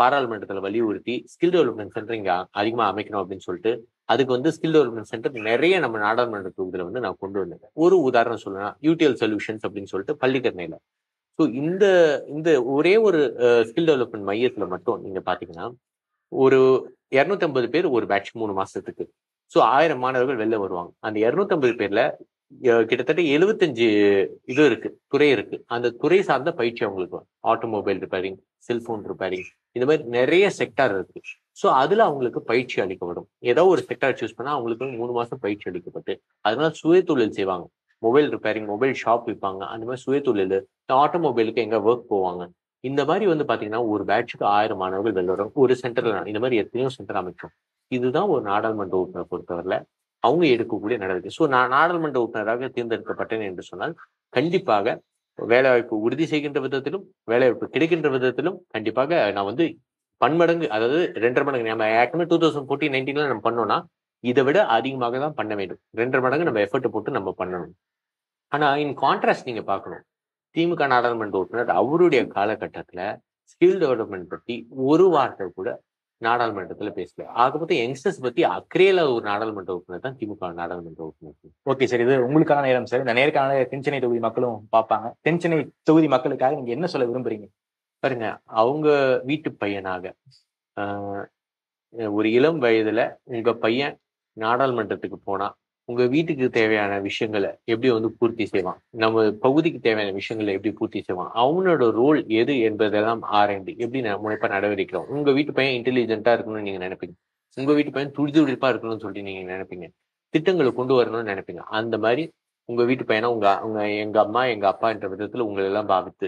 பாராளுமன்றத்துல வலியுறுத்தி ஸ்கில் டெவலப்மெண்ட் சென்டர் இங்க அதிகமா அமைக்கணும் அப்படின்னு சொல்லிட்டு அதுக்கு வந்து ஸ்கில் டெவலப்மெண்ட் சென்டர் நிறைய நம்ம நாடாளுமன்ற தொகுதியில வந்து நான் கொண்டு வந்தேன். ஒரு உதாரணம் சொல்லணும்னா யூடிஎல் சொல்யூஷன்ஸ் அப்படின்னு சொல்லிட்டு பள்ளிக்கரணையில. ஸோ இந்த ஒரே ஒரு ஸ்கில் டெவலப்மெண்ட் மையத்துல மட்டும் நீங்க பாத்தீங்கன்னா ஒரு 250 பேர் ஒரு பேட்ச் 3 மாசத்துக்கு. ஸோ 1000 மாணவர்கள் வெளில வருவாங்க. அந்த 250 பேர்ல கிட்டத்தட்ட 75 துறை இருக்கு. அந்த துறை சார்ந்த பயிற்சி அவங்களுக்கு ஆட்டோமொபைல் ரிப்பேரிங், செல்போன் ரிப்பேரிங், இந்த மாதிரி நிறைய செக்டார் இருக்கு. ஸோ அதுல அவங்களுக்கு பயிற்சி அளிக்கப்படும். ஏதோ ஒரு செக்டார் சூஸ் பண்ணா அவங்களுக்கு 3 மாசம் பயிற்சி அளிக்கப்பட்டு அதனால சுய தொழில் செய்வாங்க. மொபைல் ரிப்பேரிங், மொபைல் ஷாப் விற்பாங்க, அந்த மாதிரி சுய தொழில், ஆட்டோமொபைலுக்கு எங்க ஒர்க் போவாங்க. இந்த மாதிரி வந்து பாத்தீங்கன்னா ஒரு பேட்சுக்கு 1000 மாணவர்கள் வெளில வரும். ஒரு சென்டர்ல இந்த மாதிரி எத்தனையோ சென்டர் அமைச்சோம். இதுதான் ஒரு நாடாளுமன்ற உறுப்பினர் பொறுத்தவரையில அவங்க எடுக்கக்கூடிய நடவடிக்கை. ஸோ நான் நாடாளுமன்ற உறுப்பினராக தேர்ந்தெடுக்கப்பட்டேன் என்று சொன்னால் கண்டிப்பாக வேலைவாய்ப்பு உறுதி செய்கின்ற விதத்திலும் வேலைவாய்ப்பு கிடைக்கின்ற விதத்திலும் கண்டிப்பாக நான் வந்து பன்மடங்கு, அதாவது 2.5 மடங்கு. நம்ம ஏற்கனவே 2014-19 நம்ம பண்ணோம்னா இதை விட அதிகமாக தான் பண்ண வேண்டும். 2.5 மடங்கு நம்ம எஃபர்ட் போட்டு நம்ம பண்ணணும். ஆனா இன் கான்ட்ராஸ்ட் நீங்க பார்க்கணும், திமுக நாடாளுமன்ற உறுப்பினர் அவருடைய காலகட்டத்துல ஸ்கில் டெவலப்மெண்ட் பத்தி ஒரு வார்த்தை கூட நாடாளுமன்றத்துல பேசல. ஆகப்பட்ட யங்ஸ்டர்ஸ் பத்தி அக்கறையில ஒரு நாடாளுமன்ற உறுப்பினர் தான் திமுக நாடாளுமன்ற உறுப்பினர். ஓகே சார், இது உங்களுக்கான நேரம் சார். இந்த நேர்காணல தென்சென்னை தொகுதி மக்களும் பார்ப்பாங்க. தென்சென்னை தொகுதி மக்களுக்காக நீங்க என்ன சொல்ல விரும்புறீங்க? பாருங்க, அவங்க வீட்டு பையனாக ஒரு இளம் வயதுல உங்க பையன் நாடாளுமன்றத்துக்கு போனா உங்க வீட்டுக்கு தேவையான விஷயங்களை எப்படி பூர்த்தி செய்வான், நம்ம பகுதிக்கு தேவையான விஷயங்களை எப்படி பூர்த்தி செய்வான், அவனோட ரோல் எது என்பதெல்லாம் ஆராய்ந்து எப்படி முனைப்பா நடவடிக்கிறோம். உங்க வீட்டு பையன் இன்டெலிஜென்ட்டா இருக்கணும்னு நீங்க நினைப்பீங்க, உங்க வீட்டு பையன் துடிதுடிப்பா இருக்கணும்னு சொல்லிட்டு நீங்க நினைப்பீங்க, திட்டங்களை கொண்டு வரணும்னு நினைப்பீங்க. அந்த மாதிரி உங்க வீட்டு பையனா உங்க எங்க அம்மா எங்க அப்பா என்ற விதத்துல உங்களை எல்லாம் பாவித்து,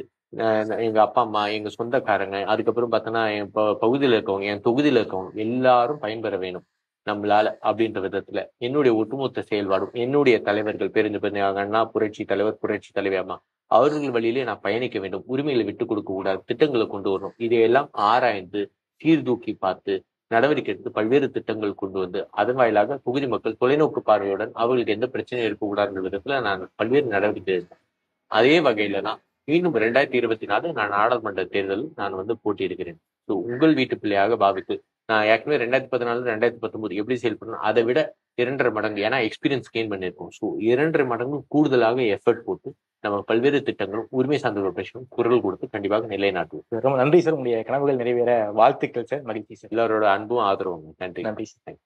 எங்க அப்பா அம்மா, எங்க சொந்தக்காரங்க, அதுக்கப்புறம் பார்த்தோன்னா என் பகுதியில இருக்கவங்க, என் தொகுதியில இருக்கவங்க எல்லாரும் பயன்பெற வேணும் நம்மளால அப்படின்ற விதத்துல என்னுடைய ஒட்டுமொத்த செயல்பாடும், என்னுடைய தலைவர்கள் பெருஞ்ச அண்ணா, புரட்சி தலைவர், புரட்சி தலைவி அம்மா அவர்கள் வழியிலே நான் பயணிக்க வேண்டும். உரிமைகளை விட்டு கொடுக்க கூடாது, திட்டங்களை கொண்டு வரணும். இதையெல்லாம் ஆராய்ந்து சீர்தூக்கி பார்த்து நடவடிக்கை எடுத்து பல்வேறு திட்டங்கள் கொண்டு வந்து அதன் வாயிலாக தொகுதி மக்கள் தொலைநோக்கு பார்வையுடன் அவர்களுக்கு எந்த பிரச்சனையும் இருக்கக்கூடாதுன்ற விதத்துல நான் பல்வேறு நடவடிக்கை எடுத்தேன். அதே வகையில தான் மீண்டும் 2024 நான் நாடாளுமன்ற தேர்தலில் நான் போட்டியிடுகிறேன். ஸோ உங்கள் வீட்டு பிள்ளையாக பாவித்து நான் ஏற்கனவே 2014-2019 எப்படி செயல்படணும் அதை விட 2.5 மடங்கு, ஏன்னா எக்ஸ்பீரியன்ஸ் கெயின் பண்ணியிருக்கோம். ஸோ 2.5 மடங்கு கூடுதலாக எஃபர்ட் போட்டு நம்ம பல்வேறு திட்டங்களும் உரிமை சார்ந்த பிரச்சனையும் குரல் கொடுத்து கண்டிப்பாக நிலைநாட்டுவோம். ரொம்ப நன்றி சார். உங்களுடைய கனவுகள் நிறைவேற வாழ்த்துக்கள் சார். மகிழ்ச்சி சார். எல்லாரோட அன்பும் ஆதரவும். நன்றி. நன்றி சார்.